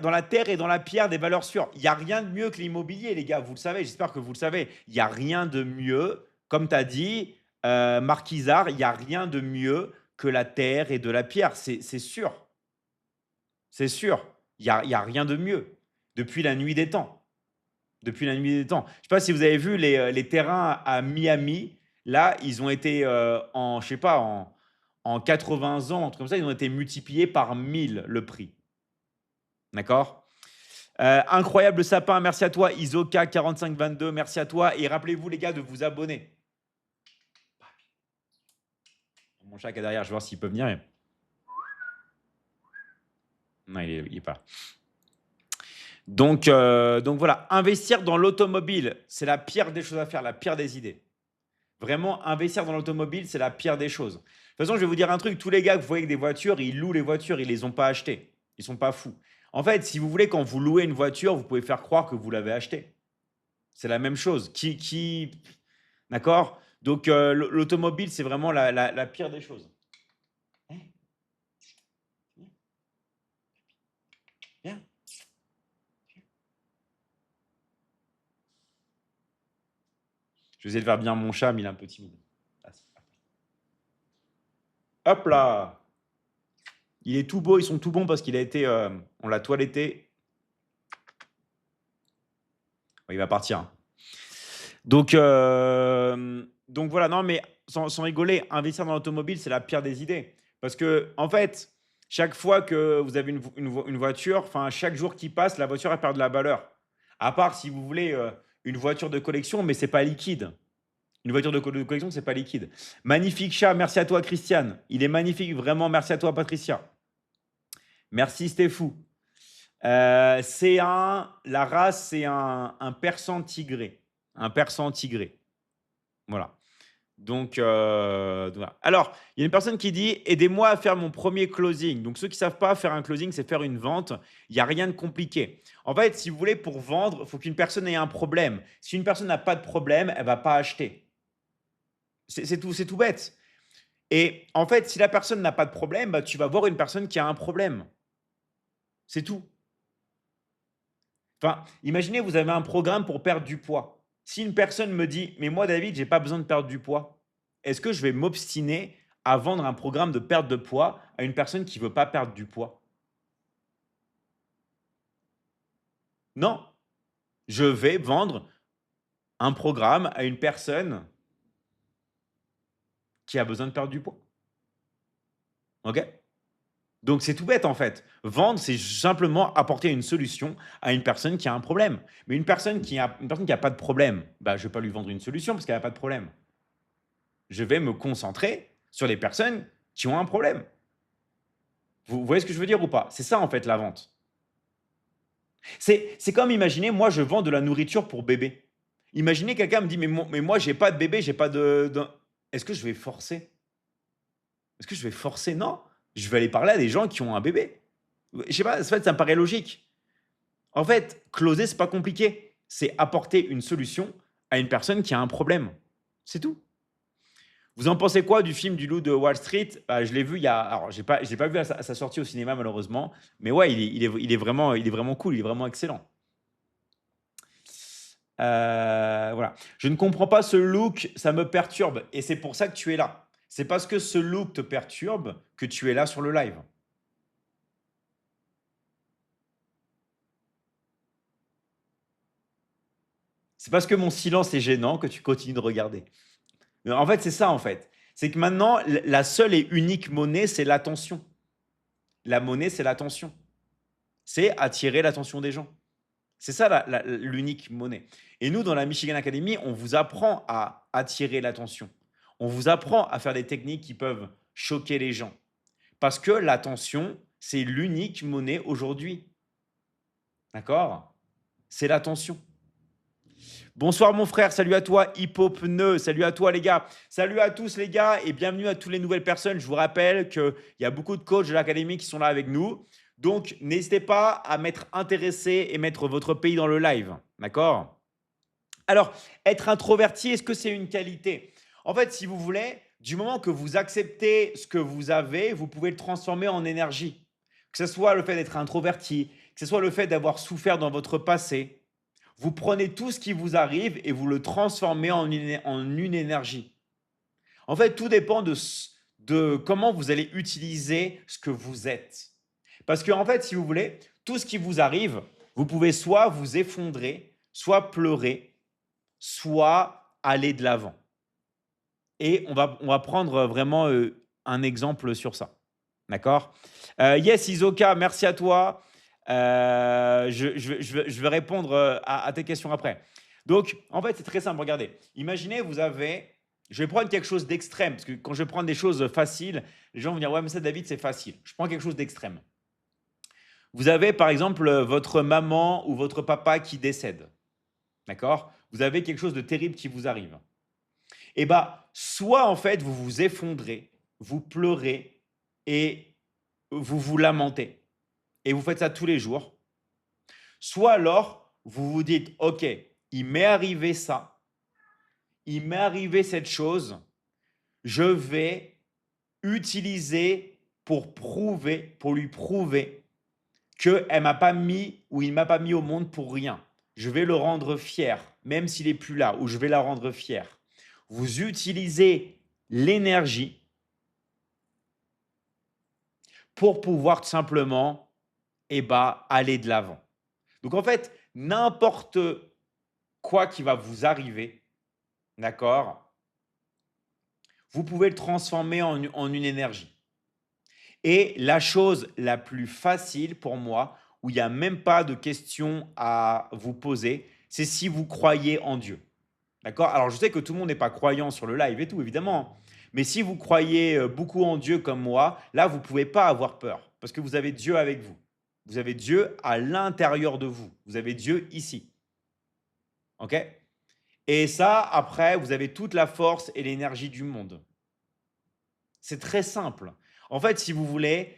et dans la pierre des valeurs sûres. Il n'y a rien de mieux que l'immobilier, les gars. Vous le savez, j'espère que vous le savez. Il n'y a rien de mieux, comme tu as dit, Marc Izard, il n'y a rien de mieux que la terre et de la pierre. C'est sûr. C'est sûr. Il n'y a rien de mieux. Depuis la nuit des temps. Depuis la nuit des temps. Je ne sais pas si vous avez vu les terrains à Miami. Là, ils ont été je sais pas, en 80 ans, un truc comme ça, ils ont été multipliés par 1000 le prix. D'accord? Incroyable sapin, merci à toi. Isoka4522, merci à toi. Et rappelez-vous, les gars, de vous abonner. Mon chat qui est derrière, je vais voir s'il peut venir. Non, il est pas là. Donc voilà, investir dans l'automobile, c'est la pire des choses à faire, la pire des idées. Vraiment, investir dans l'automobile, c'est la pire des choses. De toute façon, je vais vous dire un truc, tous les gars que vous voyez avec des voitures, ils louent les voitures, ils ne les ont pas achetées. Ils ne sont pas fous. En fait, si vous voulez, quand vous louez une voiture, vous pouvez faire croire que vous l'avez achetée. C'est la même chose. D'accord? Donc, l'automobile, c'est vraiment la pire des choses. Viens. Je vais essayer de faire bien mon chat, mais il est un peu timide. Hop là! Il est tout beau, ils sont tout bons parce qu'il a été, on l'a toiletté. Il va partir. Donc voilà, non, mais sans rigoler, investir dans l'automobile, c'est la pire des idées. Parce que, en fait, chaque fois que vous avez une voiture, enfin, chaque jour qui passe, la voiture, elle perd de la valeur. À part si vous voulez une voiture de collection, mais c'est pas liquide. Une voiture de collection, c'est pas liquide. Magnifique chat, merci à toi, Christiane. Il est magnifique, vraiment, merci à toi, Patricia. Merci, Stéphou. La race, c'est un persan tigré. Un persan tigré. Voilà. Donc, voilà. Alors, il y a une personne qui dit aidez-moi à faire mon premier closing. Donc, ceux qui ne savent pas, faire un closing, c'est faire une vente. Il n'y a rien de compliqué. En fait, si vous voulez, pour vendre, il faut qu'une personne ait un problème. Si une personne n'a pas de problème, elle ne va pas acheter. C'est tout bête. Et en fait, si la personne n'a pas de problème, bah, tu vas voir une personne qui a un problème. C'est tout. Enfin, imaginez, vous avez un programme pour perdre du poids. Si une personne me dit, mais moi, David, j'ai pas besoin de perdre du poids, est-ce que je vais m'obstiner à vendre un programme de perte de poids à une personne qui ne veut pas perdre du poids? Non. Je vais vendre un programme à une personne qui a besoin de perdre du poids. OK? Donc, c'est tout bête en fait. Vendre, c'est simplement apporter une solution à une personne qui a un problème. Mais une personne qui a pas de problème, bah, je ne vais pas lui vendre une solution parce qu'elle n'a pas de problème. Je vais me concentrer sur les personnes qui ont un problème. Vous voyez ce que je veux dire ou pas? C'est ça en fait la vente. C'est comme imaginer, moi je vends de la nourriture pour bébé. Imaginez quelqu'un me dit, mais moi j'ai pas de bébé, j'ai pas de... Est-ce que je vais forcer? Est-ce que je vais forcer? Non. Je vais aller parler à des gens qui ont un bébé. Je sais pas, en fait, ça me paraît logique. En fait, closer, c'est pas compliqué. c'est apporter une solution à une personne qui a un problème. C'est tout. Vous en pensez quoi du film du Loup de Wall Street? Je l'ai vu il y a. Alors, je l'ai pas vu à sa sortie au cinéma, malheureusement. Mais ouais, il est vraiment cool, il est vraiment excellent. Voilà. Je ne comprends pas ce look, ça me perturbe. Et c'est pour ça que tu es là. C'est parce que ce look te perturbe que tu es là sur le live. C'est parce que mon silence est gênant que tu continues de regarder. Mais en fait, c'est ça, en fait. C'est que maintenant, la seule et unique monnaie, c'est l'attention. La monnaie, c'est l'attention. C'est attirer l'attention des gens. C'est ça l'unique monnaie. Et nous, dans la Michigan Academy, on vous apprend à attirer l'attention. On vous apprend à faire des techniques qui peuvent choquer les gens. Parce que l'attention, c'est l'unique monnaie aujourd'hui. D'accord? C'est l'attention. Bonsoir mon frère, salut à toi, Hippopneu, salut à toi les gars. Salut à tous les gars et bienvenue à toutes les nouvelles personnes. Je vous rappelle qu'il y a beaucoup de coachs de l'académie qui sont là avec nous. Donc, n'hésitez pas à m'être intéressé et mettre votre pays dans le live. D'accord? Alors, être introverti, est-ce que c'est une qualité? En fait, si vous voulez, du moment que vous acceptez ce que vous avez, vous pouvez le transformer en énergie. Que ce soit le fait d'être introverti, que ce soit le fait d'avoir souffert dans votre passé. Vous prenez tout ce qui vous arrive et vous le transformez en une énergie. En fait, tout dépend de comment vous allez utiliser ce que vous êtes. Parce que, en fait, si vous voulez, tout ce qui vous arrive, vous pouvez soit vous effondrer, soit pleurer, soit aller de l'avant. Et on va prendre vraiment un exemple sur ça. D'accord? Yes, Isoka, merci à toi. Je vais répondre à tes questions après. Donc, en fait, c'est très simple. Regardez, imaginez, vous avez. Je vais prendre quelque chose d'extrême, parce que quand je vais prendre des choses faciles, les gens vont dire, ouais, mais ça, David, c'est facile. Je prends quelque chose d'extrême. Vous avez, par exemple, votre maman ou votre papa qui décède. D'accord? Vous avez quelque chose de terrible qui vous arrive. Eh bien, soit en fait, vous vous effondrez, vous pleurez et vous vous lamentez. Et vous faites ça tous les jours. Soit alors, vous vous dites, OK, il m'est arrivé ça, il m'est arrivé cette chose, je vais utiliser pour lui prouver qu'elle ne m'a pas mis ou il ne m'a pas mis au monde pour rien. Je vais le rendre fier, même s'il n'est plus là, ou je vais la rendre fière. Vous utilisez l'énergie pour pouvoir tout simplement aller de l'avant. Donc en fait, n'importe quoi qui va vous arriver, d'accord, vous pouvez le transformer en une énergie. Et la chose la plus facile pour moi, où il n'y a même pas de questions à vous poser, c'est si vous croyez en Dieu. D'accord? Alors, je sais que tout le monde n'est pas croyant sur le live et tout, évidemment. Mais si vous croyez beaucoup en Dieu comme moi, là, vous ne pouvez pas avoir peur parce que vous avez Dieu avec vous. Vous avez Dieu à l'intérieur de vous. Vous avez Dieu ici. OK? Et ça, après, vous avez toute la force et l'énergie du monde. C'est très simple. En fait, si vous voulez,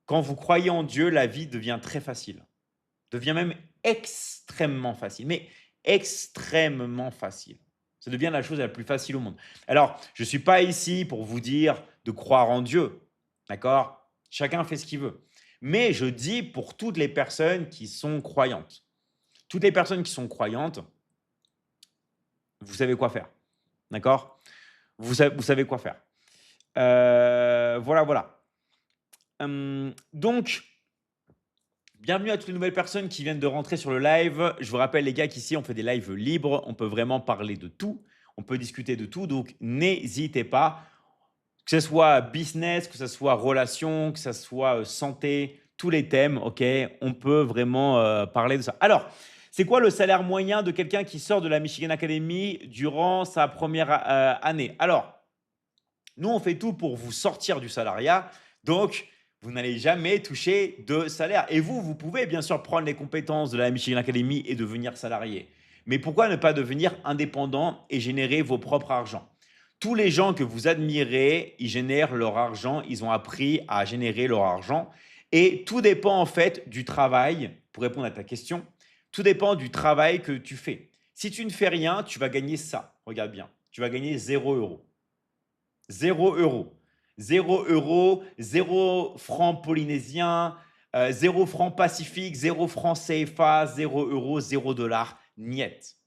quand vous croyez en Dieu, la vie devient très facile. Devient même extrêmement facile. Mais extrêmement facile. Ça devient la chose la plus facile au monde. Alors, je ne suis pas ici pour vous dire de croire en Dieu. D'accord? Chacun fait ce qu'il veut. Mais je dis pour toutes les personnes qui sont croyantes. Toutes les personnes qui sont croyantes, vous savez quoi faire. D'accord? Vous savez quoi faire. Voilà. Donc, bienvenue à toutes les nouvelles personnes qui viennent de rentrer sur le live. Je vous rappelle les gars qu'ici, on fait des lives libres. On peut vraiment parler de tout. On peut discuter de tout. Donc, n'hésitez pas. Que ce soit business, que ce soit relation, que ce soit santé, tous les thèmes, OK, on peut vraiment parler de ça. Alors, c'est quoi le salaire moyen de quelqu'un qui sort de la Michigan Academy durant sa première année? Alors, nous, on fait tout pour vous sortir du salariat. Donc, vous n'allez jamais toucher de salaire. Et vous pouvez bien sûr prendre les compétences de la Michigan Academy et devenir salarié. Mais pourquoi ne pas devenir indépendant et générer vos propres argent? Tous les gens que vous admirez, ils génèrent leur argent. Ils ont appris à générer leur argent. Et tout dépend en fait du travail, pour répondre à ta question, Tout dépend du travail que tu fais. Si tu ne fais rien, tu vas gagner ça. Regarde bien. Tu vas gagner 0 euros. 0 euros. 0 euros, 0 francs polynésiens, 0 francs pacifiques, 0 francs CFA, 0 euros, 0 dollars, niet.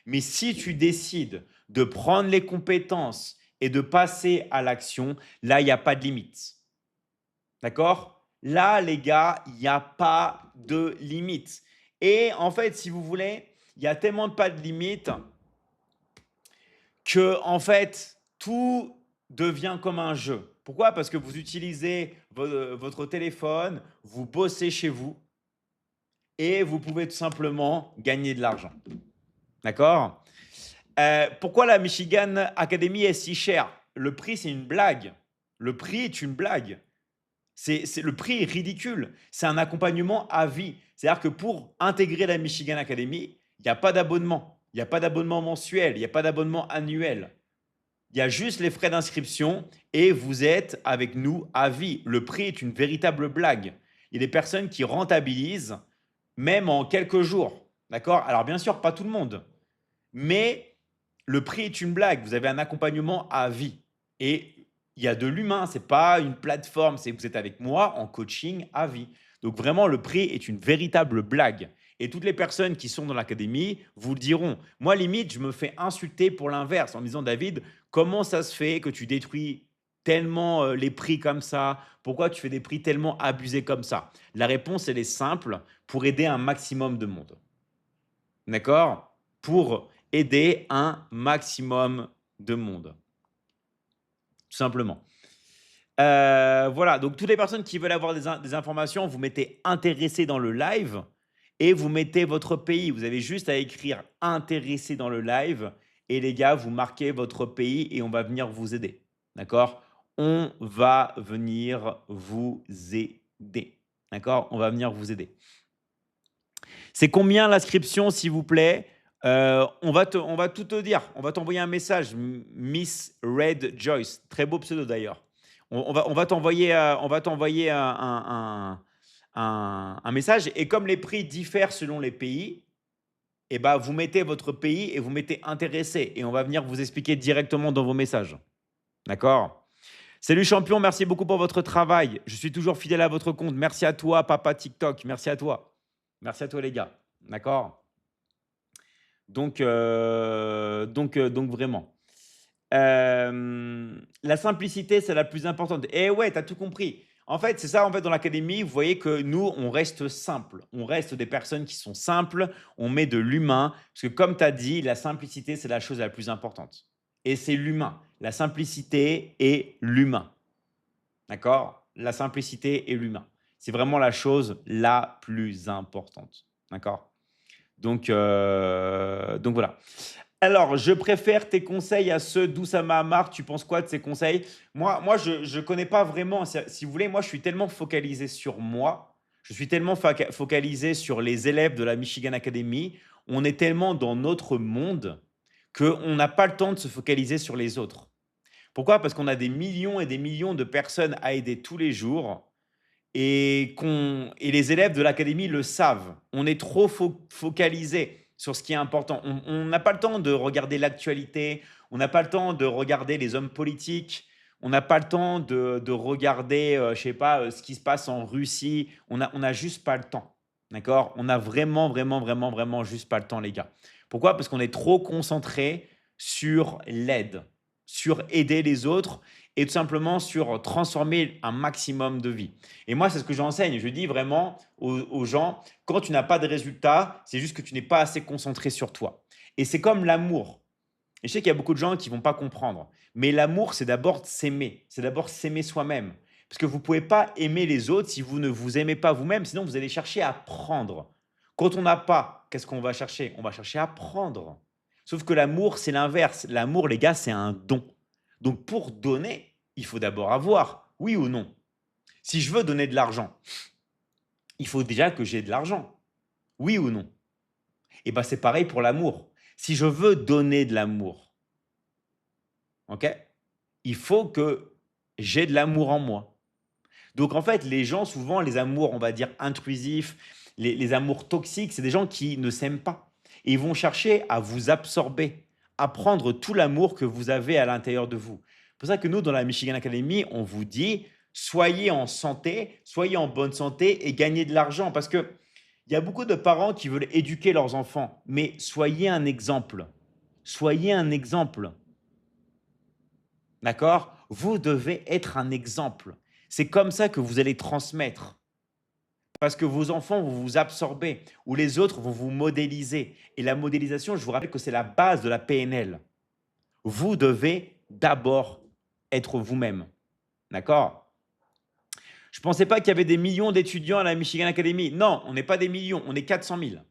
Mais si tu décides de prendre les compétences et de passer à l'action, là, il n'y a pas de limite. D'accord? Là, les gars, il n'y a pas de limite. Et en fait, si vous voulez, il y a tellement pas de limite que en fait, tout devient comme un jeu. Pourquoi? Parce que vous utilisez votre téléphone, vous bossez chez vous et vous pouvez tout simplement gagner de l'argent. D'accord? Pourquoi la Michigan Academy est si chère? Le prix, c'est une blague. Le prix est une blague. Le prix est ridicule. C'est un accompagnement à vie. C'est-à-dire que pour intégrer la Michigan Academy, il n'y a pas d'abonnement. Il n'y a pas d'abonnement mensuel. Il n'y a pas d'abonnement annuel. Il y a juste les frais d'inscription et vous êtes avec nous à vie. Le prix est une véritable blague. Il y a des personnes qui rentabilisent même en quelques jours. D'accord? Alors bien sûr, pas tout le monde. Mais le prix est une blague. Vous avez un accompagnement à vie. Et il y a de l'humain. Ce n'est pas une plateforme. C'est vous êtes avec moi en coaching à vie. Donc vraiment, le prix est une véritable blague. Et toutes les personnes qui sont dans l'académie vous le diront. Moi, limite, je me fais insulter pour l'inverse en me disant, David, comment ça se fait que tu détruis tellement les prix comme ça? Pourquoi tu fais des prix tellement abusés comme ça? La réponse, elle est simple, pour aider un maximum de monde. D'accord? Pour aider un maximum de monde. Tout simplement. Voilà, donc toutes les personnes qui veulent avoir des informations, vous mettez intéressé dans le live et vous mettez votre pays. Vous avez juste à écrire intéressé dans le live et les gars, vous marquez votre pays et on va venir vous aider. D'accord? On va venir vous aider. D'accord? On va venir vous aider. C'est combien l'inscription, s'il vous plaît? On va tout te dire. On va t'envoyer un message, Miss Red Joyce. Très beau pseudo d'ailleurs. On va t'envoyer un message. Et comme les prix diffèrent selon les pays, eh ben, vous mettez votre pays et vous mettez intéressé. Et on va venir vous expliquer directement dans vos messages. D'accord? Salut champion, merci beaucoup pour votre travail. Je suis toujours fidèle à votre compte. Merci à toi, papa TikTok. Merci à toi. Merci à toi, les gars. D'accord? Donc vraiment. La simplicité, c'est la plus importante. Et ouais, tu as tout compris. En fait, c'est ça, en fait, dans l'académie, vous voyez que nous, on reste simple. On reste des personnes qui sont simples. On met de l'humain. Parce que comme tu as dit, la simplicité, c'est la chose la plus importante. Et c'est l'humain. La simplicité et l'humain. D'accord? La simplicité et l'humain. C'est vraiment la chose la plus importante. D'accord? Donc voilà. Alors, je préfère tes conseils à ceux d'Oussama Ammar. Tu penses quoi de ces conseils? Moi, je ne connais pas vraiment. Si vous voulez, moi, je suis tellement focalisé sur moi. Je suis tellement focalisé sur les élèves de la Michigan Academy. On est tellement dans notre monde qu'on n'a pas le temps de se focaliser sur les autres. Pourquoi? Parce qu'on a des millions et des millions de personnes à aider tous les jours et les élèves de l'académie le savent. On est trop focalisé sur ce qui est important. On n'a pas le temps de regarder l'actualité, on n'a pas le temps de regarder les hommes politiques, on n'a pas le temps de regarder, je sais pas, ce qui se passe en Russie. On a juste pas le temps. D'accord? On a vraiment, vraiment, vraiment, vraiment juste pas le temps, les gars. Pourquoi? Parce qu'on est trop concentré sur l'aide, sur aider les autres et tout simplement sur transformer un maximum de vies. Et moi, c'est ce que j'enseigne. Je dis vraiment aux gens, quand tu n'as pas de résultats, c'est juste que tu n'es pas assez concentré sur toi. Et c'est comme l'amour. Et je sais qu'il y a beaucoup de gens qui ne vont pas comprendre. Mais l'amour, c'est d'abord s'aimer. C'est d'abord s'aimer soi-même. Parce que vous ne pouvez pas aimer les autres si vous ne vous aimez pas vous-même. Sinon, vous allez chercher à prendre. Quand on n'a pas, qu'est-ce qu'on va chercher? On va chercher à prendre. Sauf que l'amour, c'est l'inverse. L'amour, les gars, c'est un don. Donc, pour donner, il faut d'abord avoir. Oui ou non? Si je veux donner de l'argent, il faut déjà que j'ai de l'argent. Oui ou non? Et bien, c'est pareil pour l'amour. Si je veux donner de l'amour, ok, il faut que j'ai de l'amour en moi. Donc, en fait, les gens, souvent, les amours, on va dire, intrusifs, les amours toxiques, c'est des gens qui ne s'aiment pas. Et ils vont chercher à vous absorber, à prendre tout l'amour que vous avez à l'intérieur de vous. C'est pour ça que nous, dans la Michigan Academy, on vous dit, soyez en santé, soyez en bonne santé et gagnez de l'argent. Parce que il y a beaucoup de parents qui veulent éduquer leurs enfants, mais soyez un exemple. Soyez un exemple. D'accord? Vous devez être un exemple. C'est comme ça que vous allez transmettre. Parce que vos enfants vont vous absorber ou les autres vont vous modéliser. Et la modélisation, je vous rappelle que c'est la base de la PNL. Vous devez d'abord être vous-même. D'accord? Je ne pensais pas qu'il y avait des millions d'étudiants à la Michigan Academy. Non, on n'est pas des millions, on est 400 000.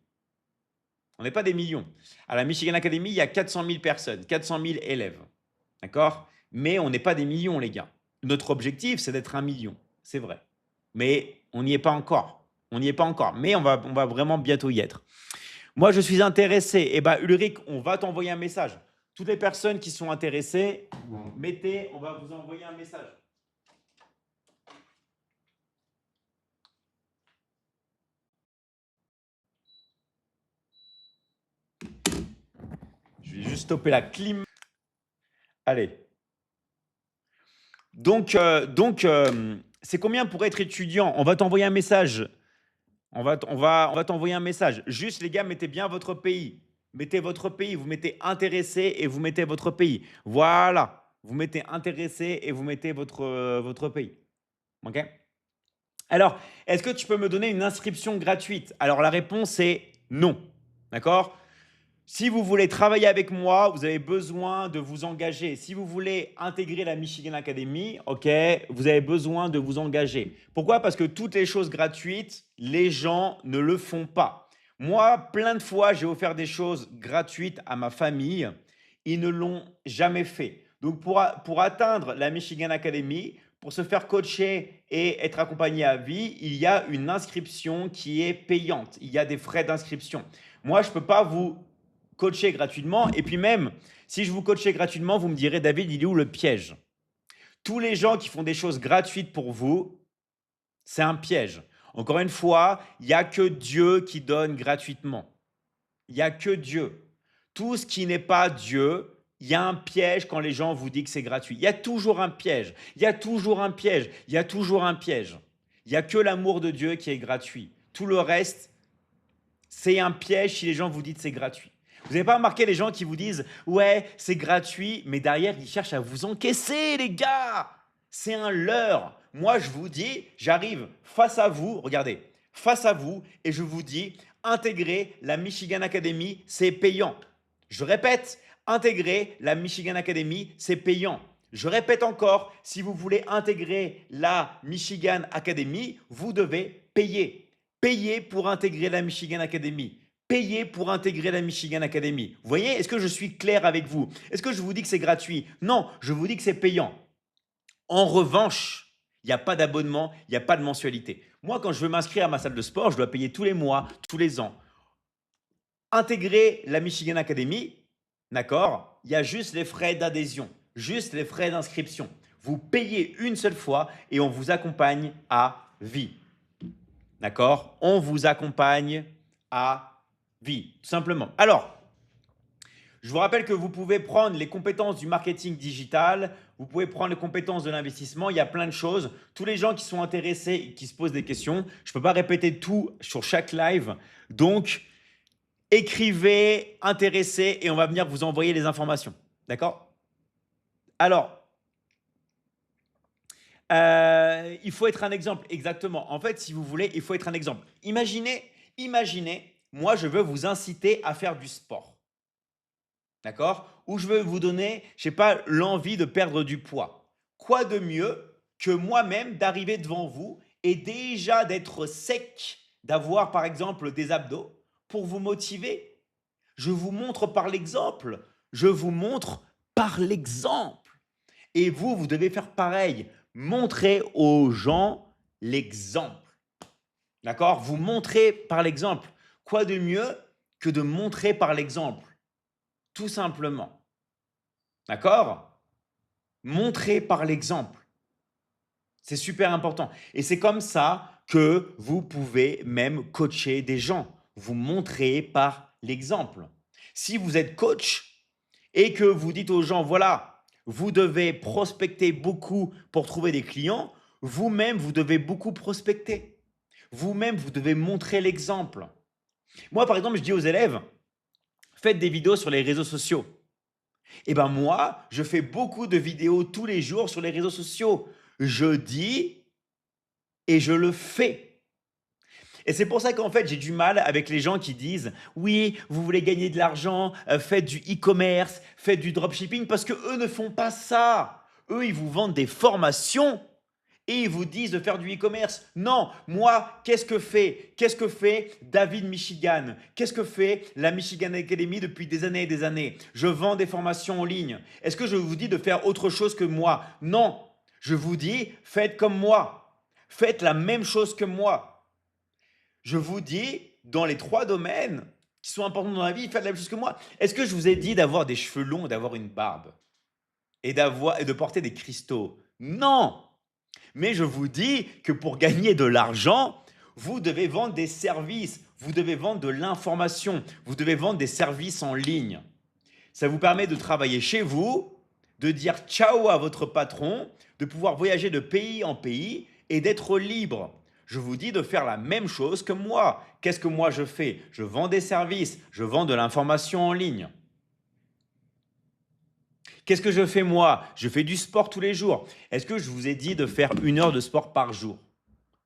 On n'est pas des millions. À la Michigan Academy, il y a 400 000 personnes, 400 000 élèves. D'accord? Mais on n'est pas des millions, les gars. Notre objectif, c'est d'être 1 million. C'est vrai. Mais on n'y est pas encore. On n'y est pas encore. Mais on va vraiment bientôt y être. Moi, je suis intéressé. Eh bien, Ulrich, on va t'envoyer un message. Toutes les personnes qui sont intéressées, mettez, on va vous envoyer un message. Je vais juste stopper la clim. Allez. Donc, c'est combien pour être étudiant? On va t'envoyer un message. On va t'envoyer un message. Juste, les gars, mettez bien votre pays. Mettez votre pays. Vous mettez intéressé et vous mettez votre pays. Voilà. Vous mettez intéressé et vous mettez votre pays. OK? Alors, est-ce que tu peux me donner une inscription gratuite? Alors, la réponse est non. D'accord? Si vous voulez travailler avec moi, vous avez besoin de vous engager. Si vous voulez intégrer la Michigan Academy, ok, vous avez besoin de vous engager. Pourquoi? Parce que toutes les choses gratuites, les gens ne le font pas. Moi, plein de fois, j'ai offert des choses gratuites à ma famille. Ils ne l'ont jamais fait. Donc, pour atteindre la Michigan Academy, pour se faire coacher et être accompagné à vie, il y a une inscription qui est payante. Il y a des frais d'inscription. Moi, je ne peux pas vous coacher gratuitement. Et puis même, si je vous coachais gratuitement, vous me direz, David, il est où le piège? Tous les gens qui font des choses gratuites pour vous, c'est un piège. Encore une fois, il n'y a que Dieu qui donne gratuitement. Il n'y a que Dieu. Tout ce qui n'est pas Dieu, il y a un piège quand les gens vous disent que c'est gratuit. Il y a toujours un piège. Il y a toujours un piège. Il y a toujours un piège. Il n'y a que l'amour de Dieu qui est gratuit. Tout le reste, c'est un piège si les gens vous disent que c'est gratuit. Vous n'avez pas remarqué les gens qui vous disent « Ouais, c'est gratuit », mais derrière, ils cherchent à vous encaisser, les gars. C'est un leurre. Moi, je vous dis, j'arrive face à vous, regardez, face à vous, et je vous dis, intégrer la Michigan Academy, c'est payant. Je répète, intégrer la Michigan Academy, c'est payant. Je répète encore, si vous voulez intégrer la Michigan Academy, vous devez payer. Payer pour intégrer la Michigan Academy. Payer pour intégrer la Michigan Academy. Vous voyez, est-ce que je suis clair avec vous? Est-ce que je vous dis que c'est gratuit? Non, je vous dis que c'est payant. En revanche, il n'y a pas d'abonnement, il n'y a pas de mensualité. Moi, quand je veux m'inscrire à ma salle de sport, je dois payer tous les mois, tous les ans. Intégrer la Michigan Academy, d'accord? Il y a juste les frais d'adhésion, juste les frais d'inscription. Vous payez une seule fois et on vous accompagne à vie. D'accord? On vous accompagne à vie, tout simplement. Alors, je vous rappelle que vous pouvez prendre les compétences du marketing digital, vous pouvez prendre les compétences de l'investissement, il y a plein de choses. Tous les gens qui sont intéressés et qui se posent des questions, je ne peux pas répéter tout sur chaque live. Donc, écrivez, intéressez et on va venir vous envoyer les informations. D'accord? Alors, il faut être un exemple, exactement. En fait, si vous voulez, il faut être un exemple. Imaginez, moi, je veux vous inciter à faire du sport. D'accord? Ou je veux vous donner, je sais pas, l'envie de perdre du poids. Quoi de mieux que moi-même d'arriver devant vous et déjà d'être sec, d'avoir par exemple des abdos pour vous motiver? Je vous montre par l'exemple. Je vous montre par l'exemple. Et vous, vous devez faire pareil. Montrez aux gens l'exemple. D'accord? Vous montrez par l'exemple. Quoi de mieux que de montrer par l'exemple? Tout simplement. D'accord? Montrez par l'exemple. C'est super important. Et c'est comme ça que vous pouvez même coacher des gens. Vous montrez par l'exemple. Si vous êtes coach et que vous dites aux gens, voilà, vous devez prospecter beaucoup pour trouver des clients, vous-même, vous devez beaucoup prospecter. Vous-même, vous devez montrer l'exemple. Moi, par exemple, je dis aux élèves, faites des vidéos sur les réseaux sociaux. Eh bien moi, je fais beaucoup de vidéos tous les jours sur les réseaux sociaux. Je dis et je le fais. Et c'est pour ça qu'en fait, j'ai du mal avec les gens qui disent oui, vous voulez gagner de l'argent, faites du e-commerce, faites du dropshipping, parce que eux ne font pas ça. Eux, ils vous vendent des formations et ils vous disent de faire du e-commerce. Non, moi, qu'est-ce que fait David Michigan? Qu'est-ce que fait la Michigan Academy depuis des années et des années? Je vends des formations en ligne. Est-ce que je vous dis de faire autre chose que moi? Non, je vous dis, faites comme moi. Faites la même chose que moi. Je vous dis, dans les 3 domaines qui sont importants dans la vie, faites la même chose que moi. Est-ce que je vous ai dit d'avoir des cheveux longs, d'avoir une barbe et de porter des cristaux? Non. Mais je vous dis que pour gagner de l'argent, vous devez vendre des services, vous devez vendre de l'information, vous devez vendre des services en ligne. Ça vous permet de travailler chez vous, de dire ciao à votre patron, de pouvoir voyager de pays en pays et d'être libre. Je vous dis de faire la même chose que moi. Qu'est-ce que moi je fais? Je vends des services, je vends de l'information en ligne. Qu'est-ce que je fais moi? Je fais du sport tous les jours. Est-ce que je vous ai dit de faire 1 heure de sport par jour?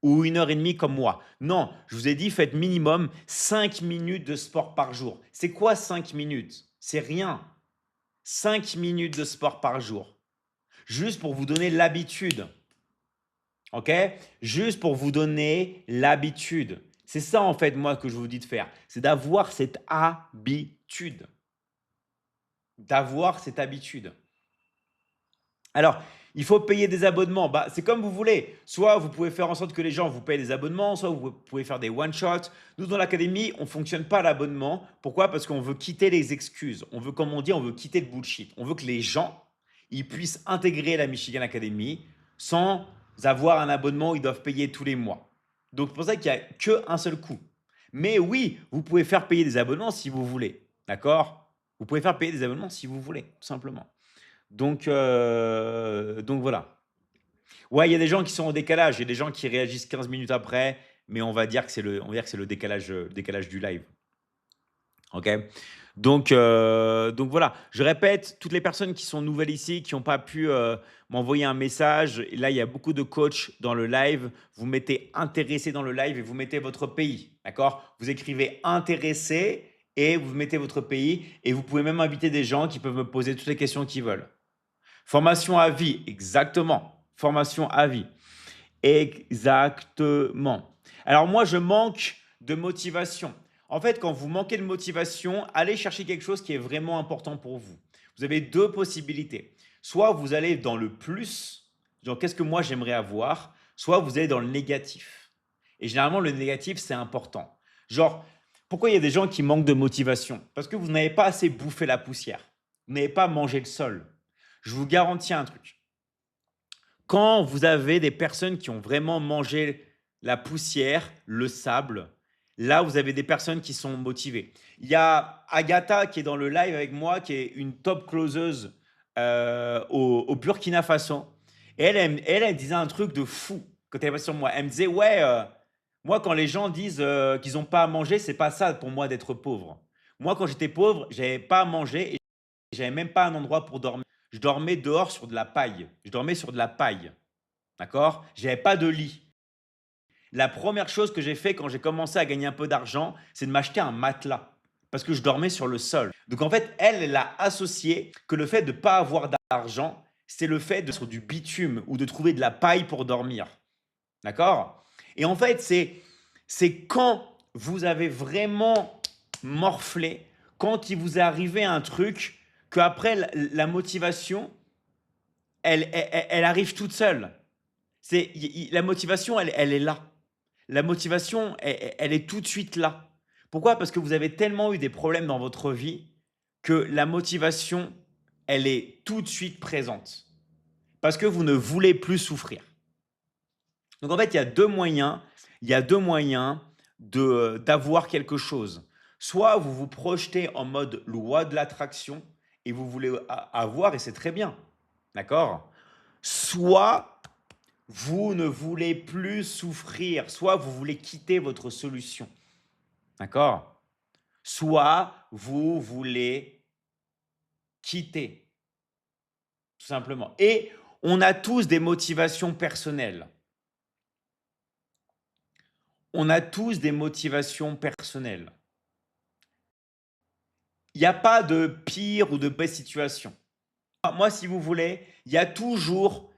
Ou 1 heure et demie comme moi? Non, je vous ai dit faites minimum 5 minutes de sport par jour. C'est quoi 5 minutes? C'est rien. 5 minutes de sport par jour. Juste pour vous donner l'habitude. OK? Juste pour vous donner l'habitude. C'est ça en fait moi que je vous dis de faire. C'est d'avoir cette habitude. D'avoir cette habitude. Alors, il faut payer des abonnements. Bah, c'est comme vous voulez. Soit vous pouvez faire en sorte que les gens vous payent des abonnements, soit vous pouvez faire des one-shots. Nous, dans l'académie, on ne fonctionne pas à l'abonnement. Pourquoi? Parce qu'on veut quitter les excuses. On veut, comme on dit, on veut quitter le bullshit. On veut que les gens ils puissent intégrer la Michigan Academy sans avoir un abonnement où ils doivent payer tous les mois. Donc, c'est pour ça qu'il n'y a qu'un seul coût. Mais oui, vous pouvez faire payer des abonnements si vous voulez. D'accord? Vous pouvez faire payer des abonnements si vous voulez, tout simplement. Donc voilà. Ouais, il y a des gens qui sont en décalage, il y a des gens qui réagissent 15 minutes après, mais on va dire que c'est le décalage du live. OK? Donc voilà. Je répète, toutes les personnes qui sont nouvelles ici, qui n'ont pas pu m'envoyer un message, là, il y a beaucoup de coachs dans le live. Vous mettez intéressé dans le live et vous mettez votre pays. D'accord? Vous écrivez intéressé et vous mettez votre pays et vous pouvez même inviter des gens qui peuvent me poser toutes les questions qu'ils veulent. Formation à vie, exactement. Formation à vie. Exactement. Alors moi, je manque de motivation. En fait, quand vous manquez de motivation, allez chercher quelque chose qui est vraiment important pour vous. Vous avez 2 possibilités. Soit vous allez dans le plus, genre qu'est-ce que moi j'aimerais avoir, soit vous allez dans le négatif. Et généralement, le négatif, c'est important. Genre, pourquoi il y a des gens qui manquent de motivation? Parce que vous n'avez pas assez bouffé la poussière. Vous n'avez pas mangé le sol. Je vous garantis un truc. Quand vous avez des personnes qui ont vraiment mangé la poussière, le sable, là, vous avez des personnes qui sont motivées. Il y a Agatha qui est dans le live avec moi, qui est une top closeuse au Burkina Faso. Et elle disait un truc de fou quand elle est passée sur moi. Elle me disait, ouais, moi, quand les gens disent qu'ils n'ont pas à manger, c'est pas ça pour moi d'être pauvre. Moi, quand j'étais pauvre, j'avais pas à manger et j'avais même pas un endroit pour dormir. Je dormais dehors sur de la paille. Je dormais sur de la paille. D'accord? J'avais pas de lit. La première chose que j'ai fait quand j'ai commencé à gagner un peu d'argent, c'est de m'acheter un matelas parce que je dormais sur le sol. Donc en fait, elle a associé que le fait de ne pas avoir d'argent, c'est le fait de sur du bitume ou de trouver de la paille pour dormir. D'accord? Et en fait, c'est quand vous avez vraiment morflé, quand il vous est arrivé un truc, qu'après la motivation, elle arrive toute seule. La motivation, elle est là. La motivation, elle est tout de suite là. Pourquoi? Parce que vous avez tellement eu des problèmes dans votre vie que la motivation, elle est tout de suite présente. Parce que vous ne voulez plus souffrir. Donc en fait, il y a 2 moyens d'avoir quelque chose. Soit vous vous projetez en mode loi de l'attraction et vous voulez avoir et c'est très bien. D'accord? Soit vous ne voulez plus souffrir, soit vous voulez quitter votre solution. D'accord? Soit vous voulez quitter, tout simplement. Et on a tous des motivations personnelles. On a tous des motivations personnelles. Il n'y a pas de pire ou de belle situation. Moi, si vous voulez, il y a toujours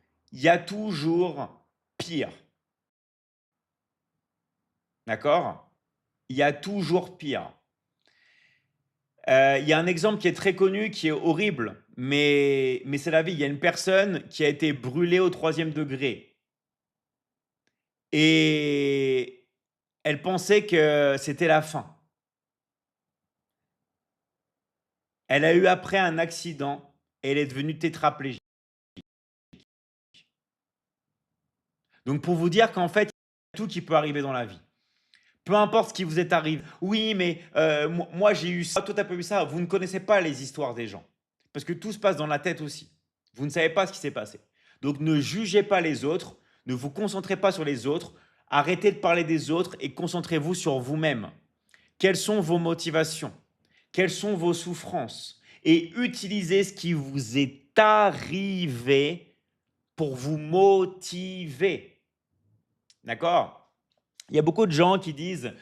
pire. D'accord? Il y a toujours pire. Il y a un exemple qui est très connu, qui est horrible, mais c'est la vie. Il y a une personne qui a été brûlée au 3e degré et elle pensait que c'était la fin. Elle a eu après un accident et elle est devenue tétraplégique. Donc pour vous dire qu'en fait, il y a tout qui peut arriver dans la vie. Peu importe ce qui vous est arrivé. Oui, mais moi j'ai eu ça, toi t'as pas eu ça. Vous ne connaissez pas les histoires des gens. Parce que tout se passe dans la tête aussi. Vous ne savez pas ce qui s'est passé. Donc ne jugez pas les autres, ne vous concentrez pas sur les autres, arrêtez de parler des autres et concentrez-vous sur vous-même. Quelles sont vos motivations? Quelles sont vos souffrances? Et utilisez ce qui vous est arrivé pour vous motiver. D'accord? Il y a beaucoup de gens qui disent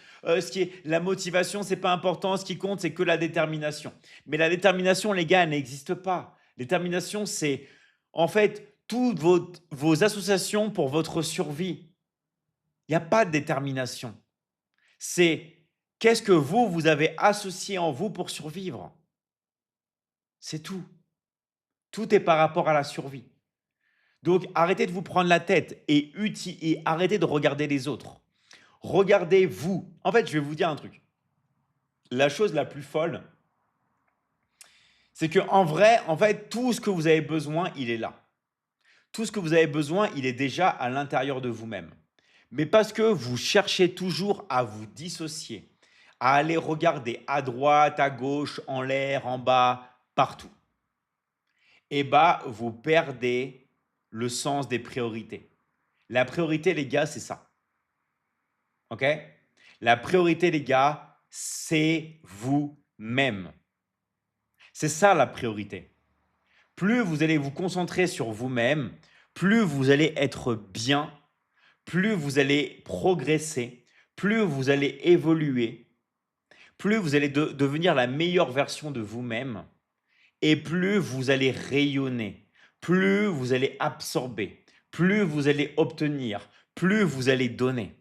la motivation, c'est pas important, ce qui compte, c'est que la détermination. Mais la détermination, les gars, elle n'existe pas. Détermination, c'est en fait toutes vos associations pour votre survie. Il n'y a pas de détermination. C'est qu'est-ce que vous avez associé en vous pour survivre. C'est tout. Tout est par rapport à la survie. Donc, arrêtez de vous prendre la tête et arrêtez de regarder les autres. Regardez-vous. En fait, je vais vous dire un truc. La chose la plus folle, c'est que en vrai, en fait, tout ce que vous avez besoin, il est là. Tout ce que vous avez besoin, il est déjà à l'intérieur de vous-même. Mais parce que vous cherchez toujours à vous dissocier, à aller regarder à droite, à gauche, en l'air, en bas, partout, eh bah, vous perdez le sens des priorités. La priorité, les gars, c'est ça. OK? La priorité, les gars, c'est vous-même. C'est ça la priorité. Plus vous allez vous concentrer sur vous-même, plus vous allez être bien, plus vous allez progresser, plus vous allez évoluer, plus vous allez devenir la meilleure version de vous-même et plus vous allez rayonner, plus vous allez absorber, plus vous allez obtenir, plus vous allez donner.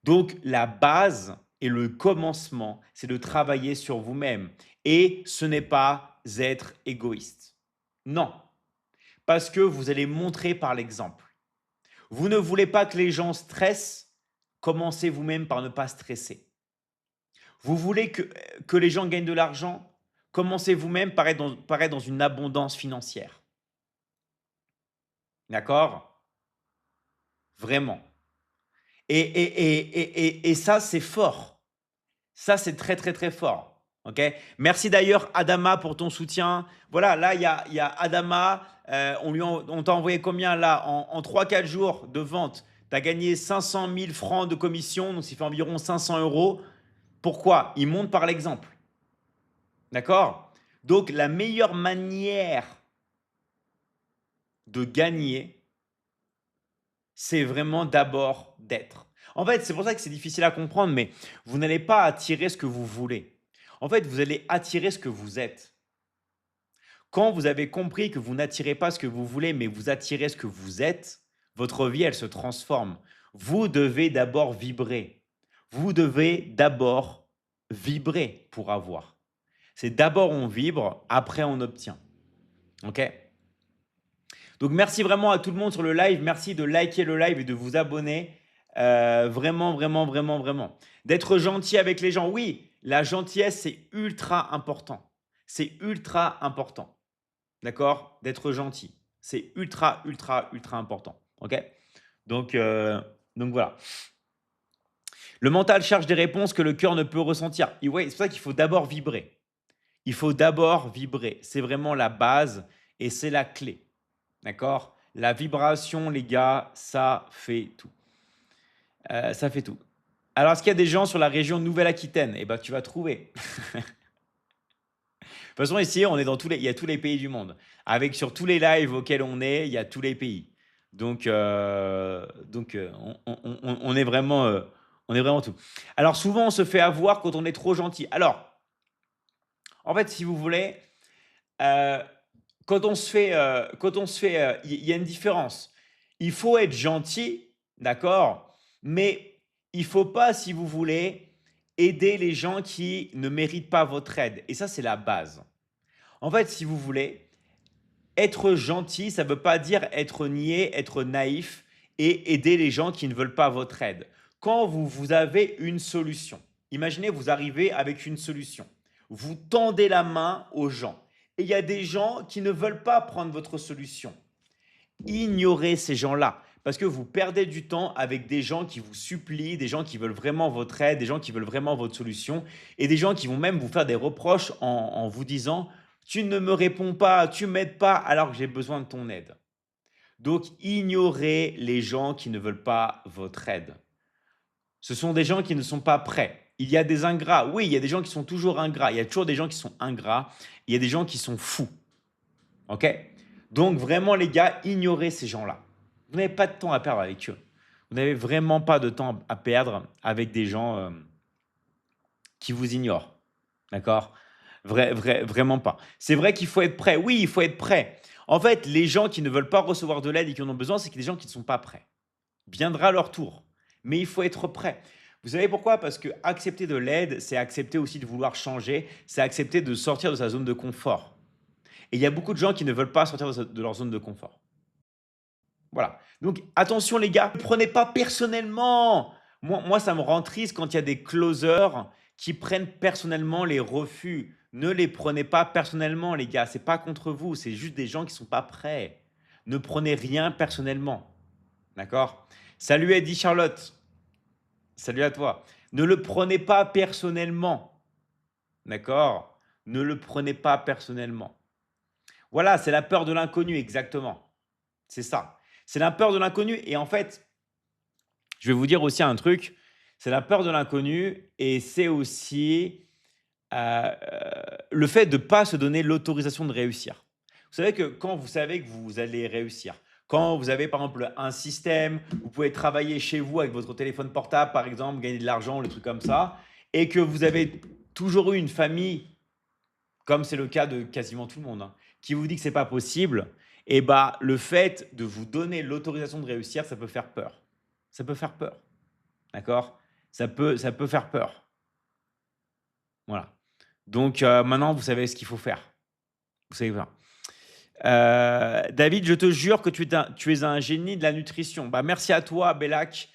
Donc, la base et le commencement, c'est de travailler sur vous-même. Et ce n'est pas être égoïste. Non, parce que vous allez montrer par l'exemple. Vous ne voulez pas que les gens stressent, commencez vous-même par ne pas stresser. Vous voulez que les gens gagnent de l'argent, commencez vous-même par être dans une abondance financière. D'accord? Vraiment. Et ça, c'est fort. Ça, c'est très, très, très fort. OK? Merci d'ailleurs, Adama, pour ton soutien. Voilà, là, il y a Adama. On t'a envoyé combien là en 3-4 jours de vente? Tu as gagné 500 000 francs de commission, donc ça fait environ 500 euros. Pourquoi? Il monte par l'exemple. D'accord? Donc, la meilleure manière de gagner, c'est vraiment d'abord d'être. En fait, c'est pour ça que c'est difficile à comprendre, mais vous n'allez pas attirer ce que vous voulez. En fait, vous allez attirer ce que vous êtes. Quand vous avez compris que vous n'attirez pas ce que vous voulez, mais vous attirez ce que vous êtes, votre vie, elle se transforme. Vous devez d'abord vibrer. Vous devez d'abord vibrer pour avoir. C'est d'abord on vibre, après on obtient. OK? Donc, merci vraiment à tout le monde sur le live. Merci de liker le live et de vous abonner. Vraiment, vraiment, vraiment, vraiment. D'être gentil avec les gens. Oui, la gentillesse, c'est ultra important. C'est ultra important. D'accord? D'être gentil. C'est ultra, ultra, ultra important. OK? Donc, Donc voilà. Le mental cherche des réponses que le cœur ne peut ressentir. Et ouais, c'est pour ça qu'il faut d'abord vibrer. Il faut d'abord vibrer. C'est vraiment la base et c'est la clé. D'accord? La vibration, les gars, ça fait tout. Ça fait tout. Alors, est-ce qu'il y a des gens sur la région Nouvelle-Aquitaine? Eh ben, tu vas trouver. De toute façon, ici, on est dans il y a tous les pays du monde. Avec sur tous les lives auxquels on est, il y a tous les pays. Donc, on est vraiment tout. Alors, souvent, on se fait avoir quand on est trop gentil. Alors, en fait, si vous voulez, euh, il y a une différence. Il faut être gentil, d'accord, mais il faut pas, si vous voulez, aider les gens qui ne méritent pas votre aide. Et ça, c'est la base. En fait, si vous voulez, être gentil, ça ne veut pas dire être niais, être naïf et aider les gens qui ne veulent pas votre aide. Quand vous avez une solution, imaginez vous arrivez avec une solution, vous tendez la main aux gens et il y a des gens qui ne veulent pas prendre votre solution. Ignorez ces gens-là parce que vous perdez du temps avec des gens qui vous supplient, des gens qui veulent vraiment votre aide, des gens qui veulent vraiment votre solution et des gens qui vont même vous faire des reproches en vous disant tu ne me réponds pas, tu m'aides pas alors que j'ai besoin de ton aide. Donc, ignorez les gens qui ne veulent pas votre aide. Ce sont des gens qui ne sont pas prêts. Il y a des ingrats. Oui, il y a des gens qui sont toujours ingrats. Il y a toujours des gens qui sont ingrats. Il y a des gens qui sont fous. OK? Donc, vraiment, les gars, ignorez ces gens-là. Vous n'avez pas de temps à perdre avec eux. Vous n'avez vraiment pas de temps à perdre avec des gens qui vous ignorent. D'accord? Vraiment pas. C'est vrai qu'il faut être prêt. Oui, il faut être prêt. En fait, les gens qui ne veulent pas recevoir de l'aide et qui en ont besoin, c'est des gens qui ne sont pas prêts. Viendra leur tour. Mais il faut être prêt. Vous savez pourquoi? Parce que accepter de l'aide, c'est accepter aussi de vouloir changer, c'est accepter de sortir de sa zone de confort. Et il y a beaucoup de gens qui ne veulent pas sortir de leur zone de confort. Voilà. Donc attention les gars, ne prenez pas personnellement. Moi, ça me rend triste quand il y a des closers qui prennent personnellement les refus. Ne les prenez pas personnellement les gars, c'est pas contre vous, c'est juste des gens qui sont pas prêts. Ne prenez rien personnellement. D'accord? Salut Eddie Charlotte. Salut à toi. Ne le prenez pas personnellement. D'accord? Ne le prenez pas personnellement. Voilà, c'est la peur de l'inconnu, exactement. C'est ça. C'est la peur de l'inconnu. Et en fait, je vais vous dire aussi un truc. C'est la peur de l'inconnu et c'est aussi le fait de ne pas se donner l'autorisation de réussir. Vous savez que quand vous savez que vous allez réussir, quand vous avez par exemple un système, vous pouvez travailler chez vous avec votre téléphone portable par exemple, gagner de l'argent, des trucs comme ça, et que vous avez toujours eu une famille, comme c'est le cas de quasiment tout le monde, hein, qui vous dit que c'est pas possible, et bah le fait de vous donner l'autorisation de réussir, ça peut faire peur. Ça peut faire peur, d'accord? Ça peut faire peur. Voilà. Donc maintenant, vous savez ce qu'il faut faire. Vous savez pas. David, je te jure que tu es un génie de la nutrition. Bah, merci à toi, Bellac.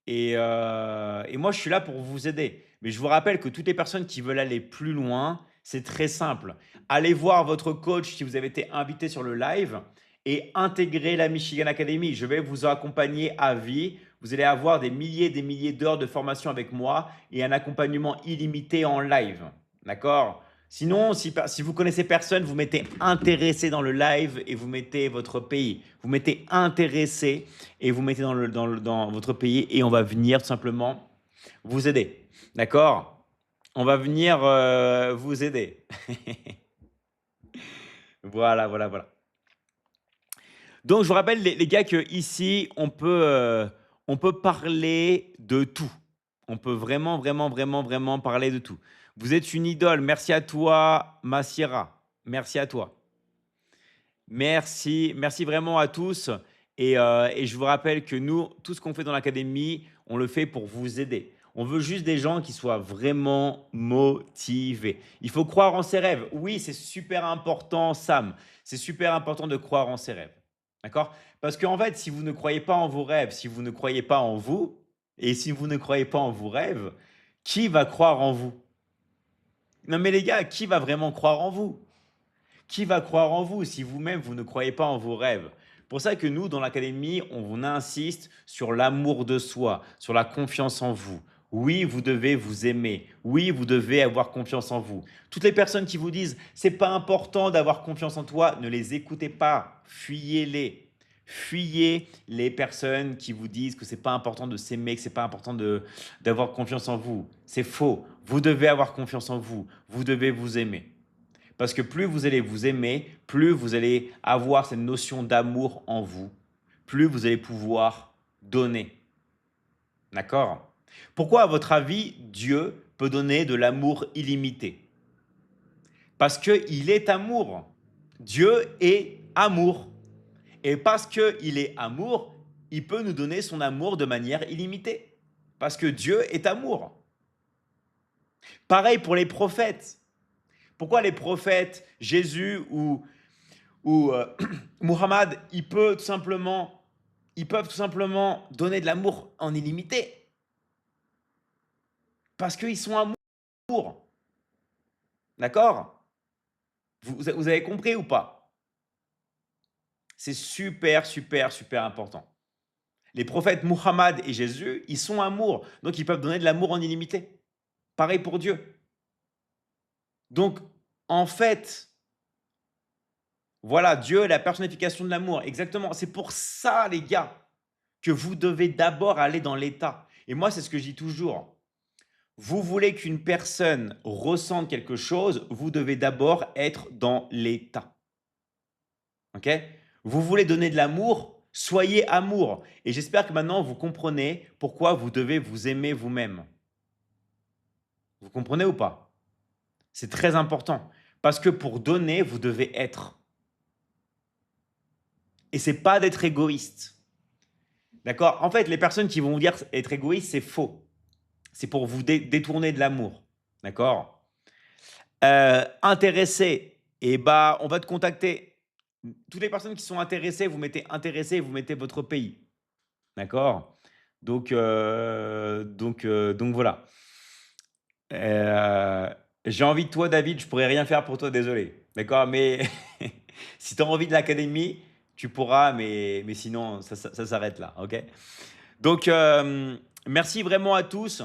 Et moi, je suis là pour vous aider. Mais je vous rappelle que toutes les personnes qui veulent aller plus loin, c'est très simple. Allez voir votre coach si vous avez été invité sur le live et intégrez la Michigan Academy. Je vais vous accompagner à vie. Vous allez avoir des milliers d'heures de formation avec moi et un accompagnement illimité en live. D'accord? Sinon, si vous connaissez personne, vous mettez intéressé dans le live et vous mettez votre pays. Vous mettez intéressé et vous mettez dans votre pays et on va venir tout simplement vous aider. D'accord? On va venir vous aider. Voilà. Donc, je vous rappelle, les gars, qu'ici, on peut parler de tout. On peut vraiment parler de tout. Vous êtes une idole. Merci à toi, Massira. Merci à toi. Merci vraiment à tous. Et je vous rappelle que nous, tout ce qu'on fait dans l'académie, on le fait pour vous aider. On veut juste des gens qui soient vraiment motivés. Il faut croire en ses rêves. Oui, c'est super important, Sam. C'est super important de croire en ses rêves. D'accord? Parce qu'en fait, si vous ne croyez pas en vos rêves, si vous ne croyez pas en vous, et si vous ne croyez pas en vos rêves, qui va croire en vous? Non mais les gars, qui va vraiment croire en vous? Qui va croire en vous si vous-même, vous ne croyez pas en vos rêves? Pour ça que nous, dans l'académie, on insiste sur l'amour de soi, sur la confiance en vous. Oui, vous devez vous aimer. Oui, vous devez avoir confiance en vous. Toutes les personnes qui vous disent c'est pas important d'avoir confiance en toi, ne les écoutez pas. Fuyez-les. Fuyez les personnes qui vous disent que c'est pas important de s'aimer, que c'est pas important d'avoir confiance en vous. C'est faux. Vous devez avoir confiance en vous. Vous devez vous aimer. Parce que plus vous allez vous aimer, plus vous allez avoir cette notion d'amour en vous, plus vous allez pouvoir donner. D'accord? Pourquoi, à votre avis, Dieu peut donner de l'amour illimité? Parce qu'il est amour. Dieu est amour. Et parce qu'il est amour, il peut nous donner son amour de manière illimitée. Parce que Dieu est amour. Pareil pour les prophètes. Pourquoi les prophètes, Jésus ou Muhammad, ils peuvent tout simplement donner de l'amour en illimité? Parce qu'ils sont amour. D'accord? Vous avez compris ou pas? C'est super, super, super important. Les prophètes Muhammad et Jésus, ils sont amour. Donc, ils peuvent donner de l'amour en illimité. Pareil pour Dieu. Donc, en fait, voilà, Dieu est la personnification de l'amour. Exactement. C'est pour ça, les gars, que vous devez d'abord aller dans l'état. Et moi, c'est ce que je dis toujours. Vous voulez qu'une personne ressente quelque chose, vous devez d'abord être dans l'état. Ok? Vous voulez donner de l'amour, soyez amour. Et j'espère que maintenant vous comprenez pourquoi vous devez vous aimer vous-même. Vous comprenez ou pas? C'est très important. Parce que pour donner, vous devez être. Et c'est pas d'être égoïste. D'accord? En fait, les personnes qui vont vous dire être égoïste, c'est faux. C'est pour vous détourner de l'amour. D'accord? Intéressé, et bah, on va te contacter. Toutes les personnes qui sont intéressées, vous mettez intéressé, vous mettez votre pays. D'accord? Donc voilà. Euh, j'ai envie de toi, David, je pourrais rien faire pour toi, désolé. D'accord? Mais si tu as envie de l'académie, tu pourras, mais sinon, ça s'arrête là. Ok? Donc, merci vraiment à tous.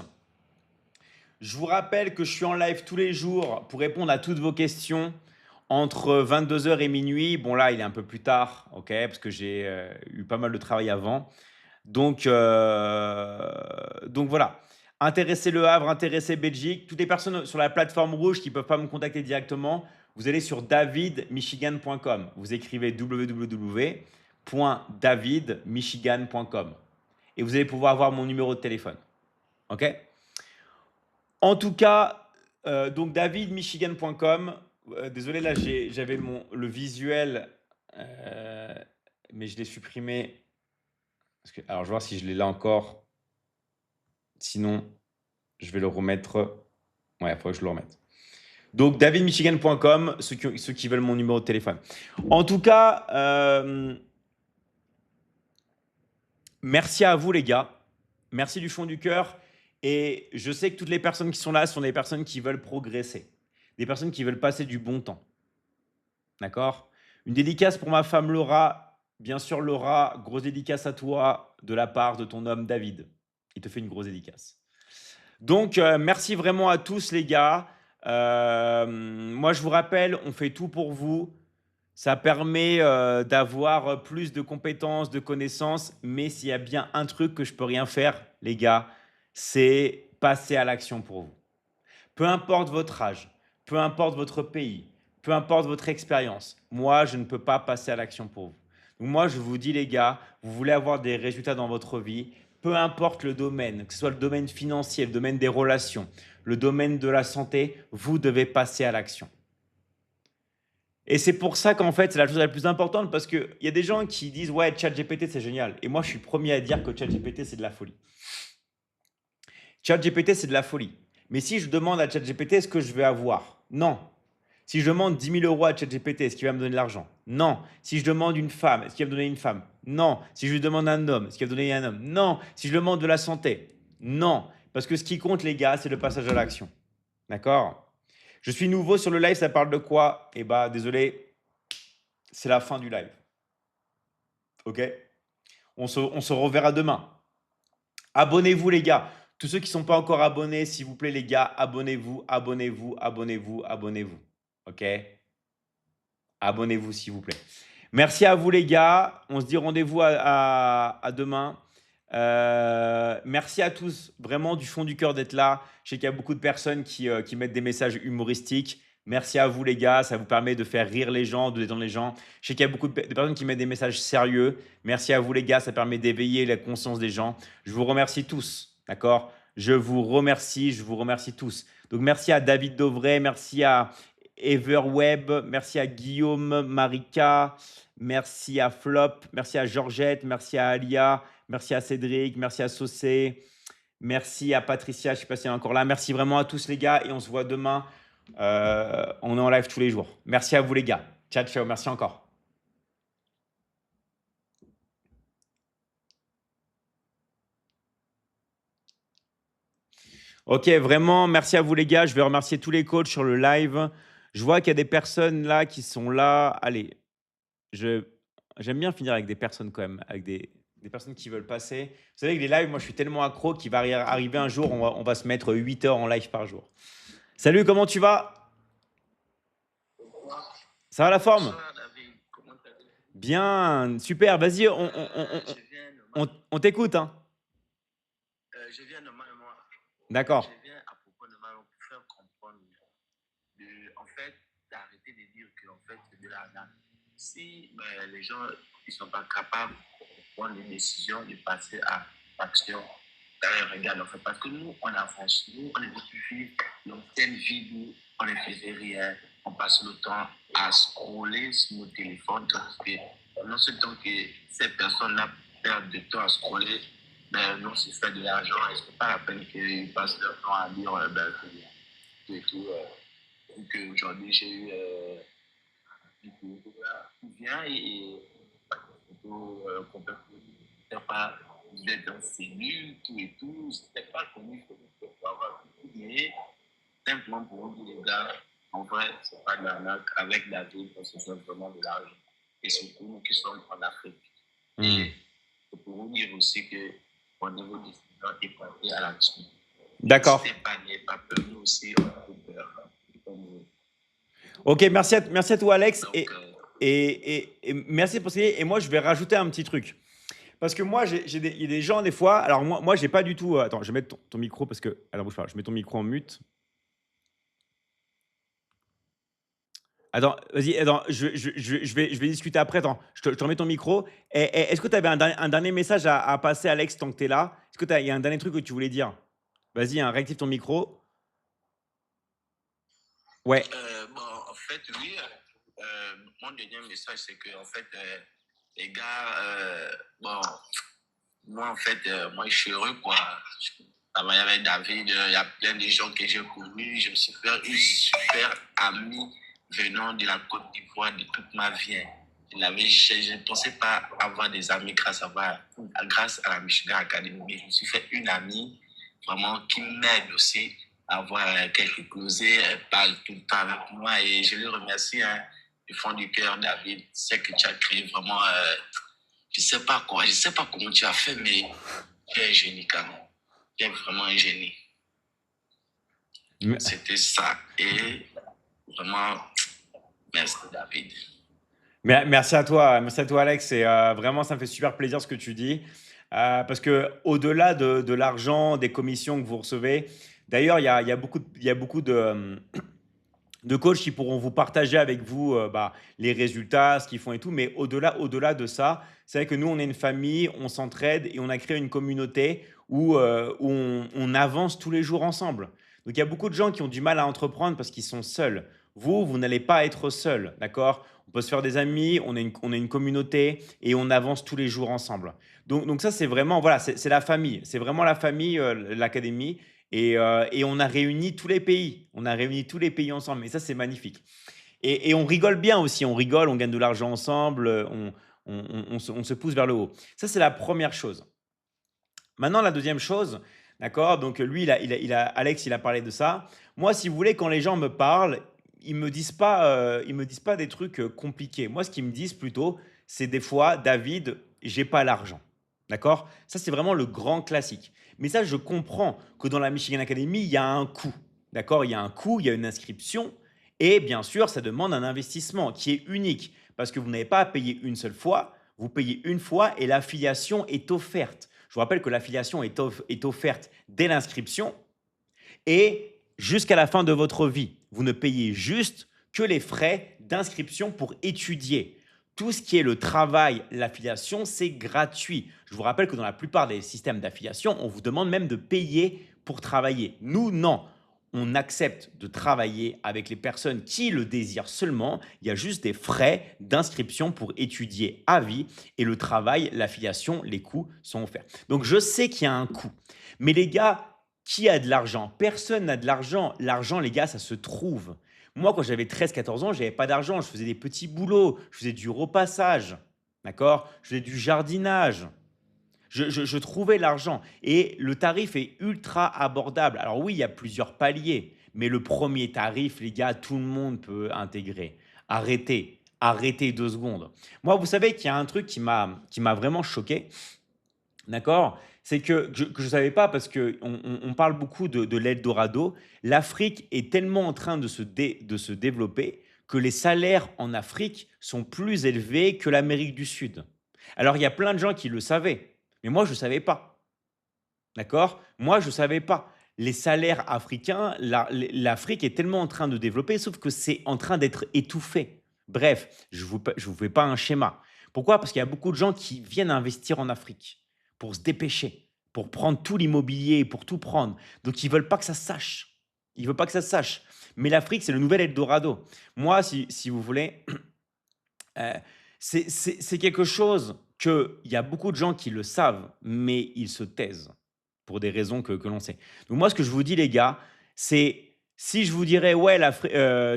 Je vous rappelle que je suis en live tous les jours pour répondre à toutes vos questions entre 22 h et minuit. Bon, là, il est un peu plus tard, ok, parce que j'ai eu pas mal de travail avant. Donc voilà. Intéressez Le Havre, intéressez Belgique. Toutes les personnes sur la plateforme rouge qui ne peuvent pas me contacter directement, vous allez sur davidmichigan.com. Vous écrivez www.davidmichigan.com et vous allez pouvoir avoir mon numéro de téléphone. Ok? En tout cas, donc davidmichigan.com. Désolé, là, j'avais le visuel, euh, mais je l'ai supprimé. Alors, je vais voir si je l'ai là encore. Sinon, je vais le remettre. Ouais, il faudrait que je le remette. Donc, davidmichigan.com, ceux qui veulent mon numéro de téléphone. En tout cas, merci à vous, les gars. Merci du fond du cœur. Et je sais que toutes les personnes qui sont là sont des personnes qui veulent progresser, des personnes qui veulent passer du bon temps. D'accord? Une dédicace pour ma femme Laura. Bien sûr, Laura, grosse dédicace à toi de la part de ton homme David. Il te fait une grosse dédicace. Donc, merci vraiment à tous, les gars. Moi, je vous rappelle, on fait tout pour vous. Ça permet d'avoir plus de compétences, de connaissances. Mais s'il y a bien un truc que je peux rien faire, les gars, c'est passer à l'action pour vous. Peu importe votre âge, peu importe votre pays, peu importe votre expérience, moi, je ne peux pas passer à l'action pour vous. Donc moi, je vous dis, les gars, vous voulez avoir des résultats dans votre vie, peu importe le domaine, que ce soit le domaine financier, le domaine des relations, le domaine de la santé, vous devez passer à l'action. Et c'est pour ça qu'en fait, c'est la chose la plus importante parce qu'il y a des gens qui disent ouais, ChatGPT, c'est génial. Et moi, je suis le premier à dire que ChatGPT, c'est de la folie. ChatGPT, c'est de la folie. Mais si je demande à ChatGPT, est-ce que je vais avoir? Non. Si je demande 10 000 euros à ChatGPT, est-ce qu'il va me donner de l'argent? Non. Si je demande une femme, est-ce qu'il va me donner une femme? Non. Si je lui demande un homme, est-ce qu'il va me donner un homme? Non. Si je demande de la santé? Non. Parce que ce qui compte, les gars, c'est le passage à l'action. D'accord? Je suis nouveau sur le live, ça parle de quoi? Eh bah, désolé, c'est la fin du live. OK? On se reverra demain. Abonnez-vous, les gars. Tous ceux qui ne sont pas encore abonnés, s'il vous plaît, les gars, abonnez-vous, abonnez-vous, abonnez-vous, abonnez-vous. OK? Abonnez-vous, s'il vous plaît. Merci à vous, les gars. On se dit rendez-vous à demain. Merci à tous, vraiment du fond du cœur d'être là. Je sais qu'il y a beaucoup de personnes qui mettent des messages humoristiques. Merci à vous, les gars. Ça vous permet de faire rire les gens, de détendre les gens. Je sais qu'il y a beaucoup de personnes qui mettent des messages sérieux. Merci à vous, les gars. Ça permet d'éveiller la conscience des gens. Je vous remercie tous. D'accord? Je vous remercie tous. Donc, merci à David Dovray. Merci à Everweb. Merci à Guillaume, Marika. Merci à Flop. Merci à Georgette. Merci à Alia. Merci à Cédric, merci à Saucé, merci à Patricia, je ne sais pas si elle est encore là. Merci vraiment à tous les gars et on se voit demain. On est en live tous les jours. Merci à vous les gars. Ciao, ciao, merci encore. Ok, vraiment, merci à vous les gars. Je vais remercier tous les coachs sur le live. Je vois qu'il y a des personnes là qui sont là. Allez, j'aime bien finir avec des personnes quand même, avec des personnes qui veulent passer. Vous savez que les lives, moi je suis tellement accro qu'il va arriver un jour, on va se mettre 8 heures en live par jour. Salut, comment tu vas? Ça va la forme? Bonsoir David, comment allez-vous? Bien, super, vas-y, Je viens normalement, on t'écoute, hein. je viens normalement, D'accord. je viens à propos normalement pour faire comprendre en fait, d'arrêter de dire que en fait c'est de l'argent. Si les gens ne sont pas capables de prendre une décision, de passer à l'action, regarde, en fait, parce que nous, on a franchi, nous, on est depuis l'ancienne vie où on ne faisait rien, on passe le temps à scroller sur nos téléphones, parce que non seulement que ces personnes-là perdent du temps à scroller, mais non, c'est faire de l'argent, et c'est pas la peine qu'ils passent leur temps à dire, tout et tout. Donc aujourd'hui, j'ai eu qui vient et complètement, pas vous êtes dans cellule, tout et tout, c'était pas connu pour avoir tout, mais simplement pour vous dire, les gars, en vrai, c'est pas de l'arnaque avec la vie, parce que c'est vraiment de l'argent. Et surtout, nous qui sommes en Afrique. Et c'est pour vous dire aussi que au niveau des étudiants est passé à l'action. D'accord. N'hésitez pas, n'ayez pas peur, nous aussi, on a peur. Ok, merci à toi Alex. Donc, Et merci pour ce que et moi je vais rajouter un petit truc. Parce que moi, il y a des gens, des fois. Alors, moi j'ai pas du tout. Attends, je vais mettre ton micro parce que. Alors, bouge pas, je mets ton micro en mute. Attends, vas-y, attends, je vais discuter après. Attends, je te remets ton micro. Est-ce que tu avais un dernier message à passer, Alex, tant que tu es là? Est-ce qu'il y a un dernier truc que tu voulais dire? Vas-y, hein, réactive ton micro. Ouais. bon, en fait, oui. Mon dernier message, c'est que, en fait, les gars, bon, moi, en fait, moi, je suis heureux, quoi. Je travaille avec David, il y a plein de gens que j'ai connus. Je me suis fait une super amie venant de la Côte d'Ivoire de toute ma vie. Hein. Je ne pensais pas avoir des amis grâce à la Michigan Academy. Mais je me suis fait une amie vraiment qui m'aide aussi à avoir quelques closets. Elle parle tout le temps avec moi et je lui remercie hein, du fond du cœur, David. C'est que tu as créé vraiment. Je ne sais pas quoi, je ne sais pas comment tu as fait, mais tu es un génie quand même. Tu es vraiment un génie. C'était ça. Et vraiment, merci David. Merci à toi, Alex. Et vraiment, ça me fait super plaisir ce que tu dis. Parce que au-delà de l'argent, des commissions que vous recevez, d'ailleurs, il y a beaucoup de coachs qui pourront vous partager avec vous les résultats, ce qu'ils font et tout. Mais au-delà de ça, c'est vrai que nous, on est une famille, on s'entraide et on a créé une communauté où on avance tous les jours ensemble. Donc, il y a beaucoup de gens qui ont du mal à entreprendre parce qu'ils sont seuls. Vous n'allez pas être seul, d'accord? On peut se faire des amis, on est une communauté et on avance tous les jours ensemble. Donc ça, c'est vraiment, voilà, c'est la famille. C'est vraiment la famille, l'académie. Et on a réuni tous les pays. On a réuni tous les pays ensemble. Et ça, c'est magnifique. Et on rigole bien aussi. On rigole, on gagne de l'argent ensemble. On se pousse vers le haut. Ça, c'est la première chose. Maintenant, la deuxième chose, d'accord? Donc, lui, Alex, il a parlé de ça. Moi, si vous voulez, quand les gens me parlent, ils me disent pas des trucs compliqués. Moi, ce qu'ils me disent plutôt, c'est des fois, David, j'ai pas l'argent. D'accord? Ça, c'est vraiment le grand classique. Mais ça, je comprends que dans la Michigan Academy, il y a un coût. D'accord? Il y a un coût, il y a une inscription. Et bien sûr, ça demande un investissement qui est unique parce que vous n'avez pas à payer une seule fois. Vous payez une fois et l'affiliation est offerte. Je vous rappelle que l'affiliation est offerte dès l'inscription et jusqu'à la fin de votre vie. Vous ne payez juste que les frais d'inscription pour étudier. Tout ce qui est le travail, l'affiliation, c'est gratuit. Je vous rappelle que dans la plupart des systèmes d'affiliation, on vous demande même de payer pour travailler. Nous, non. On accepte de travailler avec les personnes qui le désirent seulement. Il y a juste des frais d'inscription pour étudier à vie et le travail, l'affiliation, les coûts sont offerts. Donc, je sais qu'il y a un coût. Mais les gars, qui a de l'argent? Personne n'a de l'argent. L'argent, les gars, ça se trouve. Moi, quand j'avais 13, 14 ans, je n'avais pas d'argent. Je faisais des petits boulots. Je faisais du repassage. D'accord? Je faisais du jardinage. Je trouvais l'argent. Et le tarif est ultra abordable. Alors oui, il y a plusieurs paliers. Mais le premier tarif, les gars, tout le monde peut intégrer. Arrêtez. Arrêtez 2 secondes. Moi, vous savez qu'il y a un truc qui m'a vraiment choqué. D'accord? C'est que je ne savais pas parce qu'on parle beaucoup de l'Eldorado. L'Afrique est tellement en train de se développer que les salaires en Afrique sont plus élevés que l'Amérique du Sud. Alors, il y a plein de gens qui le savaient, mais moi, je ne savais pas. D'accord? Moi, je ne savais pas. Les salaires africains, l'Afrique est tellement en train de développer, sauf que c'est en train d'être étouffé. Bref, je ne vous fais pas un schéma. Pourquoi? Parce qu'il y a beaucoup de gens qui viennent investir en Afrique pour se dépêcher, pour prendre tout l'immobilier, pour tout prendre. Donc, ils ne veulent pas que ça se sache. Ils ne veulent pas que ça se sache. Mais l'Afrique, c'est le nouvel Eldorado. Moi, si vous voulez, euh, c'est quelque chose qu'il y a beaucoup de gens qui le savent, mais ils se taisent pour des raisons que l'on sait. Donc moi, ce que je vous dis, les gars, c'est si je vous dirais ouais,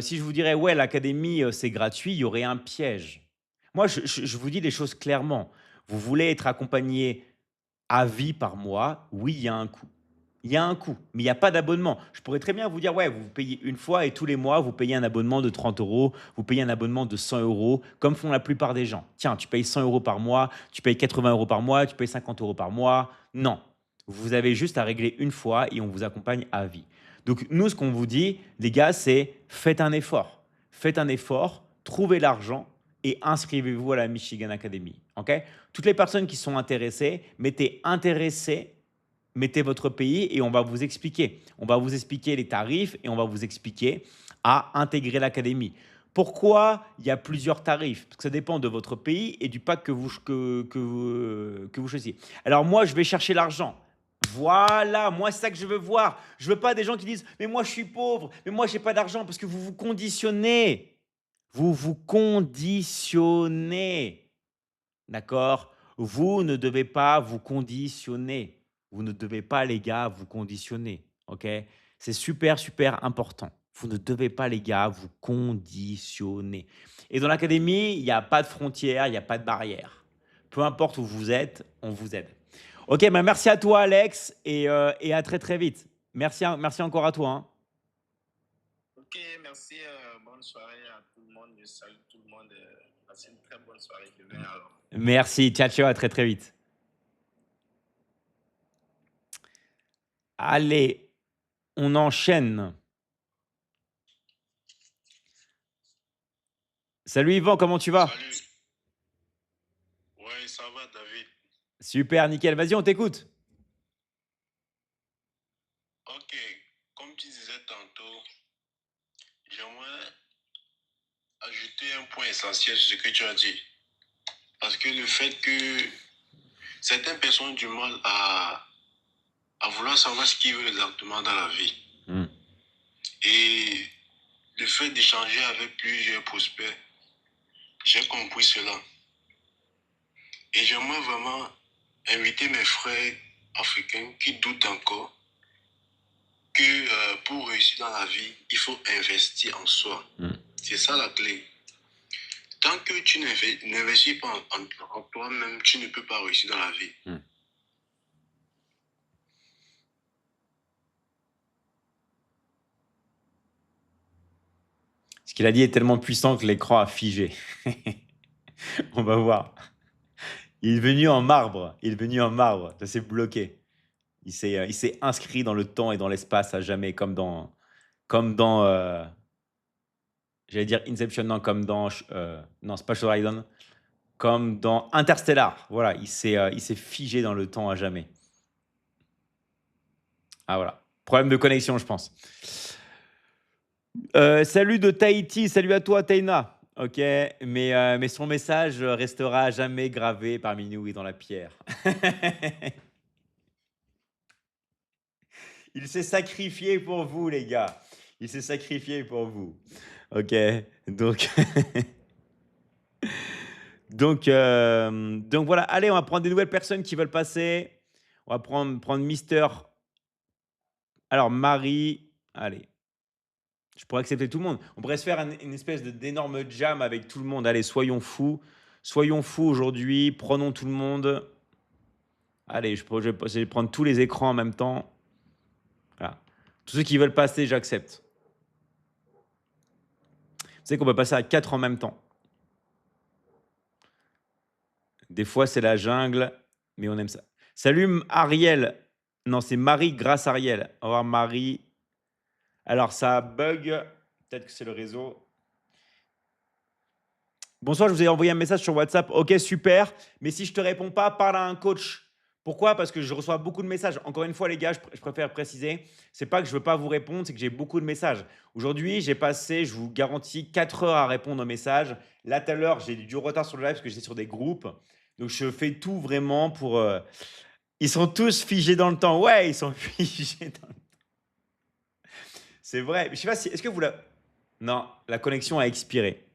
si je vous dirais ouais, l'académie c'est gratuit, il y aurait un piège. Moi, je vous dis les choses clairement. Vous voulez être accompagné à vie par mois, oui, il y a un coût. Il y a un coût, mais il n'y a pas d'abonnement. Je pourrais très bien vous dire, ouais, vous payez une fois et tous les mois, vous payez un abonnement de 30 euros, vous payez un abonnement de 100 euros, comme font la plupart des gens. Tiens, tu payes 100 euros par mois, tu payes 80 euros par mois, tu payes 50 euros par mois. Non, vous avez juste à régler une fois et on vous accompagne à vie. Donc, nous, ce qu'on vous dit, les gars, c'est faites un effort. Faites un effort, trouvez l'argent et inscrivez-vous à la Michigan Academy. Ok? Toutes les personnes qui sont intéressées, mettez intéressé, mettez votre pays et on va vous expliquer. On va vous expliquer les tarifs et on va vous expliquer à intégrer l'académie. Pourquoi il y a plusieurs tarifs? Parce que ça dépend de votre pays et du pack que vous choisissez. Alors moi, je vais chercher l'argent. Voilà, moi c'est ça que je veux voir. Je veux pas des gens qui disent mais moi je suis pauvre, mais moi j'ai pas d'argent parce que vous vous conditionnez. Vous vous conditionnez. D'accord? Vous ne devez pas vous conditionner. Vous ne devez pas, les gars, vous conditionner. OK? C'est super, super important. Vous ne devez pas, les gars, vous conditionner. Et dans l'académie, il n'y a pas de frontières, il n'y a pas de barrière. Peu importe où vous êtes, on vous aide. OK, bah merci à toi, Alex, et à très, très vite. Merci encore à toi, hein. Ok, merci. Bonne soirée à tout le monde. Je salue tout le monde. Passez une très bonne soirée demain alors. Merci. Ciao, ciao, à très, très vite. Allez, on enchaîne. Salut Yvan, comment tu vas? Salut. Ouais, ça va, David. Super, nickel. Vas-y, on t'écoute. Ok, comme tu disais tantôt, j'aimerais ajouter un point essentiel sur ce que tu as dit. Parce que le fait que certaines personnes ont du mal à vouloir savoir ce qu'ils veulent exactement dans la vie. Et le fait d'échanger avec plusieurs prospects, j'ai compris cela. Et j'aimerais vraiment inviter mes frères africains qui doutent encore que pour réussir dans la vie, il faut investir en soi. C'est ça la clé. Tant que tu n'investis pas en toi-même, tu ne peux pas réussir dans la vie. Ce qu'il a dit est tellement puissant que l'écran a figé. On va voir. Il est venu en marbre. Il est venu en marbre. Ça s'est bloqué. Il s'est inscrit dans le temps et dans l'espace à jamais, comme dans j'allais dire Inception, non, comme dans non, c'est pas Shutter Island, comme dans Interstellar. Voilà, il s'est figé dans le temps à jamais. Ah voilà. Problème de connexion, je pense. Salut de Tahiti, salut à toi Taina. Ok, mais son message restera à jamais gravé parmi nous et dans la pierre. Il s'est sacrifié pour vous, les gars. Il s'est sacrifié pour vous. Ok, donc, donc voilà. Allez, on va prendre des nouvelles personnes qui veulent passer. On va prendre Mister. Alors, Marie. Allez, je pourrais accepter tout le monde. On pourrait se faire une espèce d'énorme jam avec tout le monde. Allez, soyons fous. Soyons fous aujourd'hui. Prenons tout le monde. Allez, je vais prendre tous les écrans en même temps. Voilà. Tous ceux qui veulent passer, j'accepte. Vous savez qu'on peut passer à 4 en même temps. Des fois, c'est la jungle, mais on aime ça. Salut Ariel. Non, c'est Marie grâce Ariel. Au revoir Marie. Alors, ça bug. Peut-être que c'est le réseau. Bonsoir, je vous ai envoyé un message sur WhatsApp. Ok, super. Mais si je ne te réponds pas, parle à un coach. Pourquoi? Parce que je reçois beaucoup de messages. Encore une fois, les gars, je préfère préciser, c'est pas que je ne veux pas vous répondre, c'est que j'ai beaucoup de messages. Aujourd'hui, j'ai passé, je vous garantis, 4 heures à répondre aux messages. Là, tout à l'heure, j'ai du retard sur le live parce que j'étais sur des groupes. Donc, je fais tout vraiment pour. Ils sont tous figés dans le temps. Ouais, ils sont figés dans le temps. C'est vrai. Je sais pas si. Est-ce que vous la. Non, la connexion a expiré.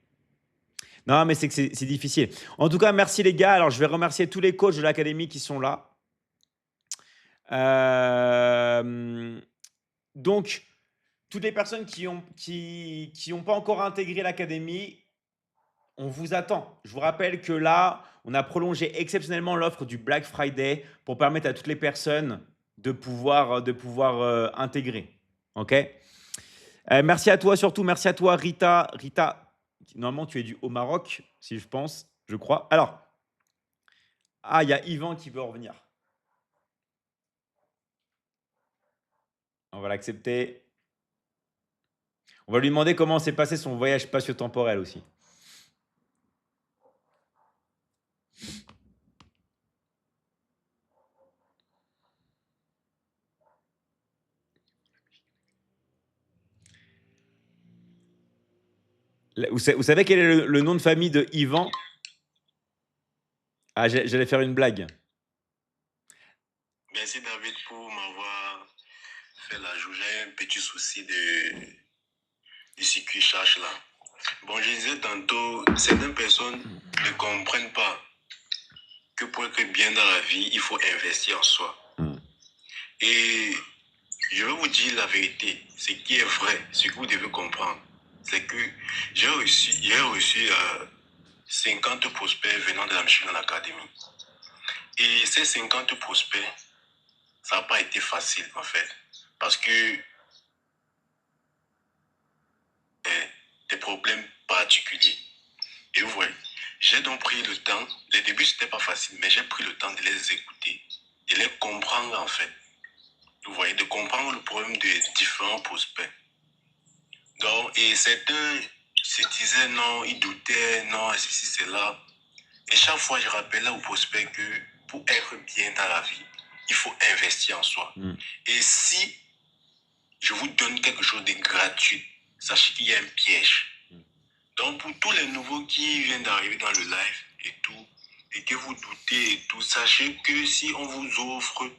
Non, mais c'est que c'est difficile. En tout cas, merci les gars. Alors, je vais remercier tous les coachs de l'académie qui sont là. Donc, toutes les personnes qui ont pas encore intégré l'académie, on vous attend. Je vous rappelle que là, on a prolongé exceptionnellement l'offre du Black Friday pour permettre à toutes les personnes de pouvoir intégrer. OK? Merci à toi surtout. Merci à toi, Rita. Rita, normalement, tu es au Maroc, si je pense, je crois. Alors, il y a Yvan qui veut revenir. On va l'accepter. On va lui demander comment s'est passé son voyage spatio-temporel aussi. Vous savez quel est le nom de famille de Yvan? Ah, j'allais faire une blague. Merci David pour m'avoir fait l'ajout. J'ai un petit souci du circuit charge là. Bon, je disais tantôt, certaines personnes ne comprennent pas que pour être bien dans la vie, il faut investir en soi. Et je vais vous dire la vérité, ce qui est vrai, ce que vous devez comprendre, c'est que j'ai reçu 50 prospects venant de la Michelin Academy. Et ces 50 prospects, ça n'a pas été facile en fait, parce que des problèmes particuliers. Et vous voyez, j'ai donc pris le temps, les débuts c'était pas facile, mais j'ai pris le temps de les écouter, de les comprendre en fait. Vous voyez, de comprendre le problème des différents prospects. Donc, et certains se disaient non, ils doutaient, non, ceci, cela. Et chaque fois, je rappelais aux prospects que pour être bien dans la vie, il faut investir en soi. Et si je vous donne quelque chose de gratuit, sachez qu'il y a un piège. Donc, pour tous les nouveaux qui viennent d'arriver dans le live et tout, et que vous doutez et tout, sachez que si on vous offre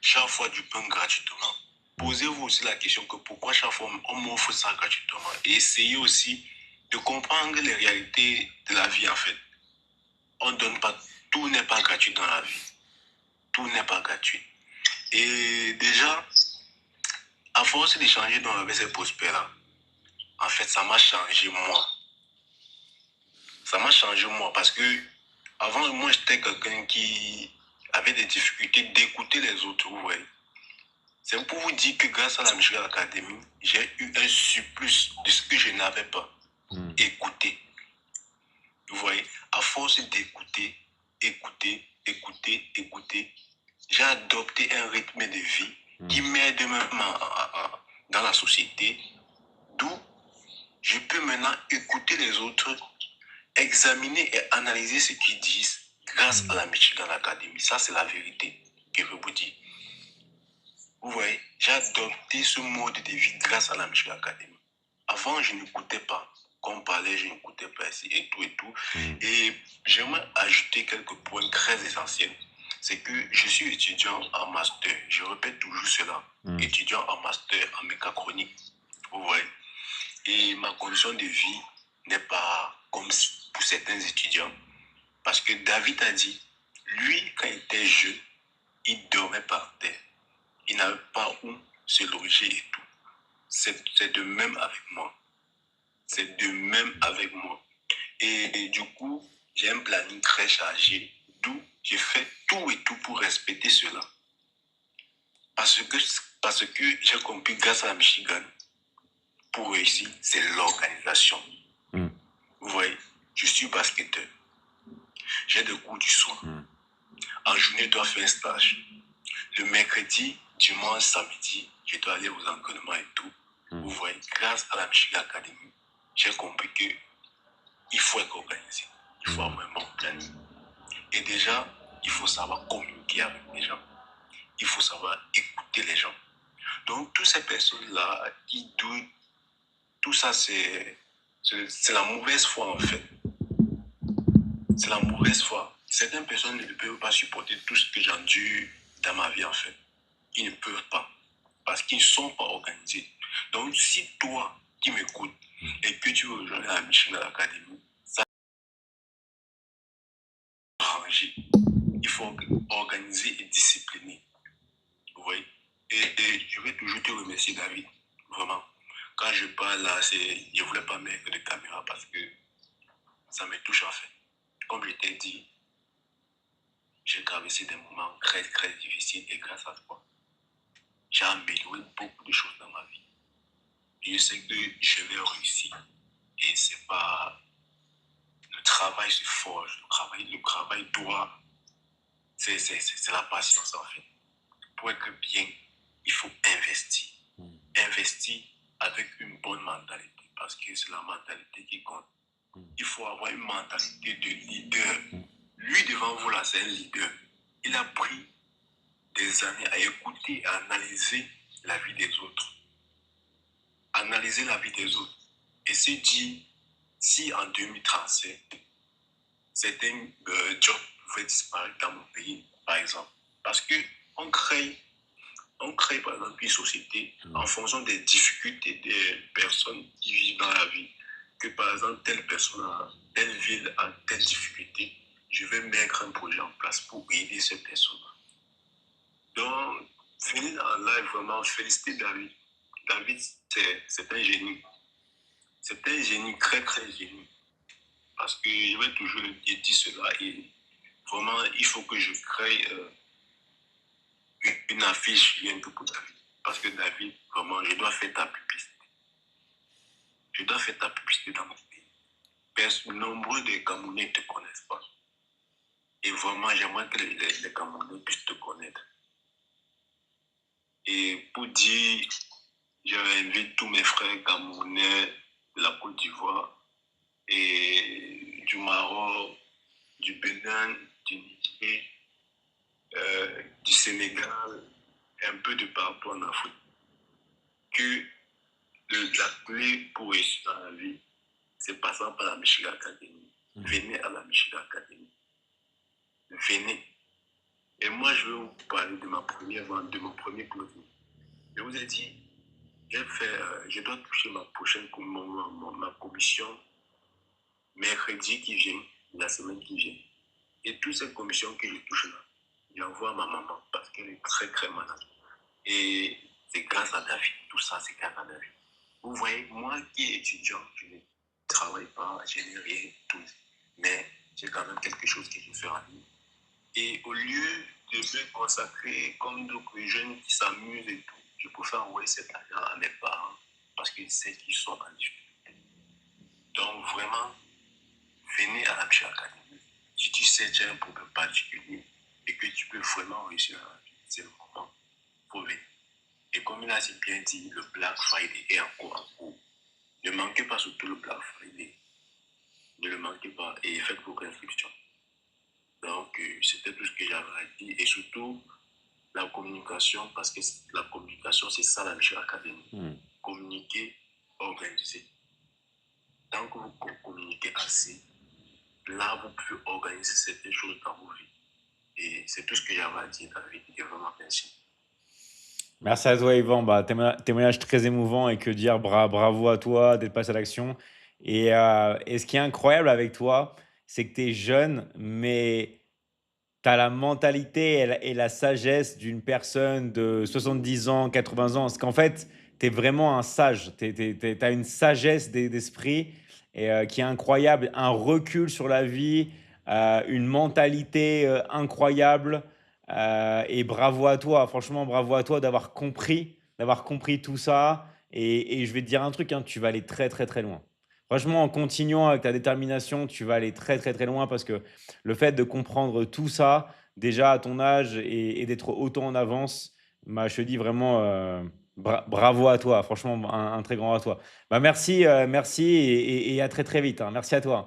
chaque fois du pain gratuitement, posez-vous aussi la question que pourquoi chaque fois on m'offre ça gratuitement. Et essayez aussi de comprendre les réalités de la vie en fait. On donne pas, tout n'est pas gratuit dans la vie. Tout n'est pas gratuit. Et déjà, à force d'échanger avec ces prospects-là, en fait, ça m'a changé moi. Ça m'a changé moi parce que avant, moi, j'étais quelqu'un qui avait des difficultés d'écouter les autres, vous voyez. C'est pour vous dire que grâce à la Michelin Academy, j'ai eu un surplus de ce que je n'avais pas. Écouter. Vous voyez, à force d'écouter écouter. J'ai adopté un rythme de vie qui m'aide même dans la société, d'où je peux maintenant écouter les autres, examiner et analyser ce qu'ils disent grâce à la Michigan Academy. Ça, c'est la vérité que je vous dis. Vous voyez, j'ai adopté ce mode de vie grâce à la Michigan Academy. Avant, je n'écoutais pas. Quand on parlait, je n'écoutais pas ici et tout et tout. Et j'aimerais ajouter quelques points très essentiels. C'est que je suis étudiant en master. Je répète toujours cela. Étudiant en master en mécatronique. Vous voyez. Et ma condition de vie n'est pas comme pour certains étudiants. Parce que David a dit, lui, quand il était jeune, il dormait par terre. Il n'avait pas où se loger et tout. C'est de même avec moi. C'est de même avec moi. Et du coup, j'ai un planning très chargé, d'où j'ai fait tout et tout pour respecter cela. Parce que j'ai compris grâce à la Michigan, pour réussir, c'est l'organisation. Vous voyez, je suis basketteur. J'ai des cours du soir. En journée, je dois faire un stage. Le mercredi, dimanche, samedi, je dois aller aux entraînements et tout. Vous voyez, grâce à la Michigan Academy, j'ai compris que il faut être organisé. Il faut avoir un bon planning. Et déjà, il faut savoir communiquer avec les gens. Il faut savoir écouter les gens. Donc, toutes ces personnes-là qui doutent, tout ça, c'est la mauvaise foi, en fait. C'est la mauvaise foi. Certaines personnes ne peuvent pas supporter tout ce que j'endure dans ma vie, en fait. Ils ne peuvent pas. Parce qu'ils ne sont pas organisés. Donc, si toi, qui m'écoutes, et que tu veux rejoindre la Michigan Academy, ça va changer. Il faut organiser et discipliner. Vous voyez? Et je vais toujours te remercier, David. Vraiment. Quand je parle là, je ne voulais pas mettre de caméra parce que ça me touche en fait. Comme je t'ai dit, j'ai traversé des moments très, très difficiles et grâce à toi, j'ai amélioré beaucoup de choses dans ma vie. Et je sais que je vais réussir. Et c'est pas... Le travail se forge. Le travail doit... C'est la patience en fait. Pour être bien, il faut investir. Investir avec une bonne mentalité. Parce que c'est la mentalité qui compte. Il faut avoir une mentalité de leader. Lui, devant vous, là, c'est un leader. Il a pris des années à écouter et à analyser la vie des autres. Analyser la vie des autres. Et se dire, si en 2037, certains jobs pouvaient disparaître dans mon pays, par exemple. Parce qu'on crée, par exemple, une société en fonction des difficultés des personnes qui vivent dans la vie. Que, par exemple, telle personne a telle ville a telle difficulté, je vais mettre un projet en place pour aider ces personnes-là. Donc, venir en live, vraiment, féliciter David. David, c'est un génie. C'est un génie, très, très génie. Parce que je vais toujours dire cela et vraiment, il faut que je crée une affiche rien que pour David. Parce que David, vraiment, je dois faire ta publicité. Je dois faire ta publicité dans mon pays. Nombreux des Camerounais ne te connaissent pas. Et vraiment, j'aimerais que les Camerounais puissent te connaître. Et pour dire, j'invite tous mes frères camerounais de la Côte d'Ivoire et du Maroc, du Bénin, du Niger, du Sénégal, et un peu de partout en Afrique, que la clé pour réussir dans la vie, c'est passant par la Michigan Academy. Venez à la Michigan Academy. Venez. Et moi, je vais vous parler de ma première vente, de mon premier closing. Je vous ai dit, je dois toucher ma prochaine ma commission mercredi qui vient, la semaine qui vient. Et toutes ces commissions que je touche là, j'envoie à ma maman parce qu'elle est très très malade. Et c'est grâce à David. Tout ça, c'est grâce à David. Vous voyez, moi qui est étudiant, je ne travaille pas, je n'ai rien, tout. Mais j'ai quand même quelque chose que je fais en ligne. Et au lieu de me consacrer comme d'autres jeunes qui s'amusent et tout, je préfère envoyer cet argent à mes parents parce qu'ils savent qu'ils sont en difficulté. Donc vraiment, venez à la Michigan Academy. Si tu sais que tu as un problème particulier et que tu peux vraiment réussir à la vie, c'est le moment. Faut venir. Et comme il a si bien dit, le Black Friday est encore en cours. Ne manquez pas surtout le Black Friday. Ne le manquez pas et faites vos inscriptions. Donc, c'était tout ce que j'avais à dire. Et surtout, la communication, parce que la communication, c'est ça la Mission Académie. Communiquer, organiser. Tant que vous communiquez assez, là, vous pouvez organiser certaines choses dans vos vies. Et c'est tout ce que j'avais à dire, David. Et vraiment, merci. Merci à toi, Yvan. Bah, témoignage très émouvant et que dire, bravo à toi d'être passé à l'action. Et ce qui est incroyable avec toi, c'est que tu es jeune, mais tu as la mentalité et la sagesse d'une personne de 70 ans, 80 ans. Parce qu'en fait, tu es vraiment un sage. Tu as une sagesse d'esprit qui est incroyable, un recul sur la vie, une mentalité incroyable. Et bravo à toi, franchement, bravo à toi d'avoir compris tout ça. Et je vais te dire un truc, hein, tu vas aller très, très, très loin. Franchement, en continuant avec ta détermination, tu vas aller très, très, très loin parce que le fait de comprendre tout ça, déjà à ton âge et d'être autant en avance, bah, je te dis vraiment bravo à toi, franchement, un très grand à toi. Bah, merci, merci et à très, très vite, hein. Merci à toi.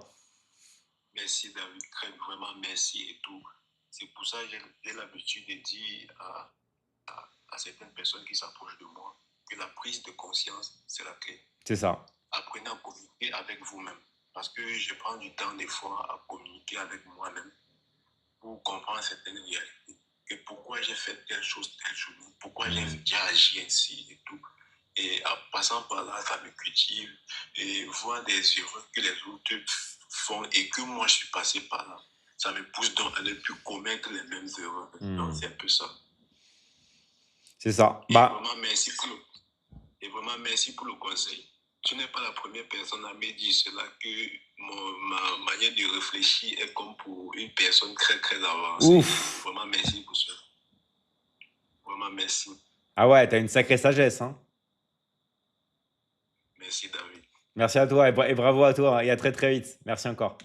Merci, David. Vraiment, merci et tout. C'est pour ça que j'ai l'habitude de dire à certaines personnes qui s'approchent de moi que la prise de conscience, c'est la clé. C'est ça. Apprenez à communiquer avec vous-même. Parce que je prends du temps des fois à communiquer avec moi-même pour comprendre certaines réalités. Et pourquoi j'ai fait telle chose tel jour, pourquoi j'ai agi ainsi et tout. Et en passant par là, ça me cultive et voir des erreurs que les autres font et que moi je suis passé par là. Ça me pousse donc à ne plus commettre les mêmes erreurs. Donc c'est un peu ça. C'est ça. Et Bah, vraiment merci pour le conseil. Tu n'es pas la première personne à me dire cela, que ma manière de réfléchir est comme pour une personne très très avancée. ouf. Vraiment merci pour ça. Vraiment merci. Ah ouais, t'as une sacrée sagesse, hein. Merci David. Merci à toi et bravo à toi, hein, et à très, très vite. Merci encore.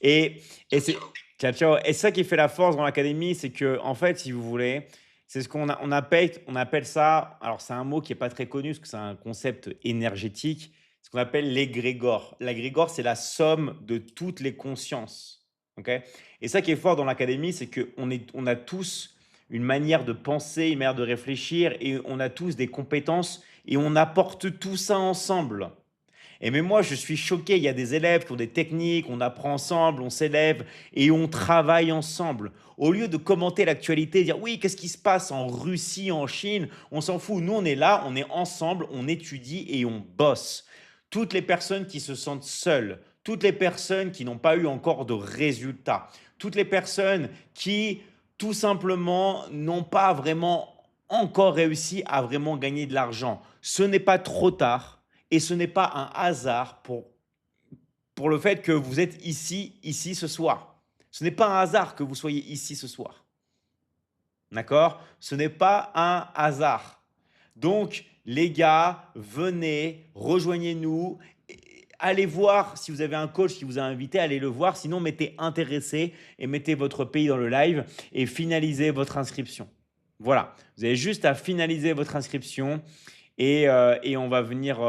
Et c'est Ciao. ciao, ciao. Et c'est ça qui fait la force dans l'académie, c'est que en fait, si vous voulez, c'est ce on appelle ça. Alors c'est un mot qui est pas très connu parce que c'est un concept énergétique. Ce qu'on appelle l'égrégore. L'égrégore, c'est la somme de toutes les consciences. Ok. Et ça qui est fort dans l'académie, c'est que on a tous une manière de penser, une manière de réfléchir, et on a tous des compétences et on apporte tout ça ensemble. Et mais moi, je suis choqué. Il y a des élèves qui ont des techniques, on apprend ensemble, on s'élève et on travaille ensemble. Au lieu de commenter l'actualité, dire oui, qu'est-ce qui se passe en Russie, en Chine, on s'en fout. Nous, on est là, on est ensemble, on étudie et on bosse. Toutes les personnes qui se sentent seules, toutes les personnes qui n'ont pas eu encore de résultats, toutes les personnes qui, tout simplement, n'ont pas vraiment encore réussi à vraiment gagner de l'argent. Ce n'est pas trop tard et ce n'est pas un hasard pour le fait que vous êtes ici ce soir. Ce n'est pas un hasard que vous soyez ici ce soir. D'accord? Ce n'est pas un hasard. Donc, les gars, venez, rejoignez-nous. Allez voir si vous avez un coach qui vous a invité, allez le voir. Sinon, mettez intéressé et mettez votre pays dans le live et finalisez votre inscription. Voilà, vous avez juste à finaliser votre inscription et on va venir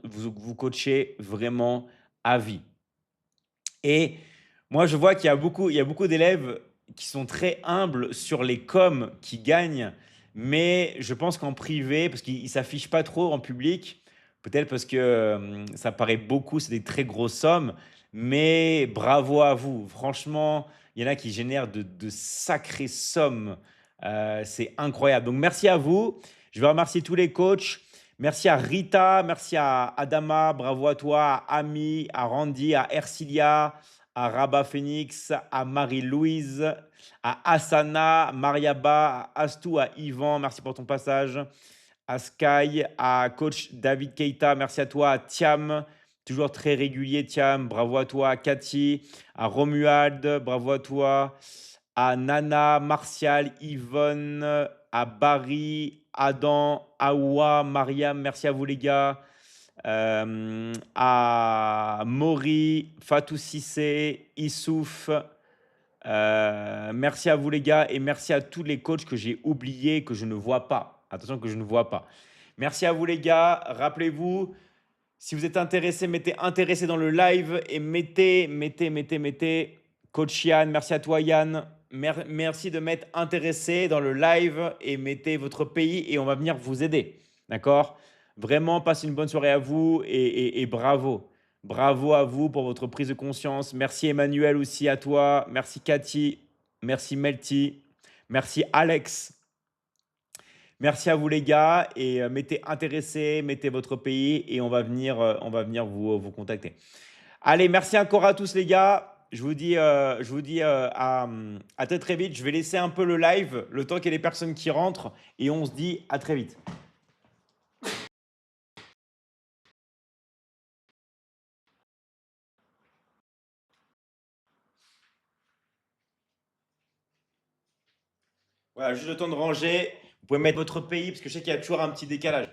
vous coacher vraiment à vie. Et moi, je vois qu'il y a beaucoup d'élèves qui sont très humbles sur les coms qui gagnent, mais je pense qu'en privé, parce qu'ils ne s'affichent pas trop en public, peut-être parce que ça paraît beaucoup, c'est des très grosses sommes, mais bravo à vous. Franchement, il y en a qui génèrent de sacrées sommes. C'est incroyable. Donc, merci à vous. Je vais remercier tous les coachs. Merci à Rita, merci à Adama, bravo à toi, à Ami, à Randy, à Ercilia, à Rabat Phoenix, à Marie-Louise, à Asana, Mariaba, à Astou, à Yvan, merci pour ton passage, à Sky, à coach David Keita, merci à toi, à Thiam, toujours très régulier Thiam, bravo à toi, à Cathy, à Romuald, bravo à toi, à Nana, Martial, Yvonne, à Barry, Adam, Awa, Mariam, merci à vous les gars. À Maury, Fatou Cissé, Issouf, Merci à vous les gars et merci à tous les coachs que j'ai oubliés, que je ne vois pas. Attention que je ne vois pas. Merci à vous les gars. Rappelez-vous, si vous êtes intéressé, mettez intéressé dans le live et mettez. Coach Yann, merci à toi Yann. Merci de mettre intéressé dans le live et mettez votre pays et on va venir vous aider. D'accord? Vraiment, passez une bonne soirée à vous et bravo. Bravo à vous pour votre prise de conscience. Merci Emmanuel aussi à toi. Merci Cathy. Merci Melty. Merci Alex. Merci à vous les gars et mettez intéressé, mettez votre pays et on va venir vous contacter. Allez, merci encore à tous les gars. Je vous dis à très très vite. Je vais laisser un peu le live, le temps qu'il y ait les personnes qui rentrent et on se dit à très vite. Voilà, juste le temps de ranger. Vous pouvez mettre votre pays parce que je sais qu'il y a toujours un petit décalage.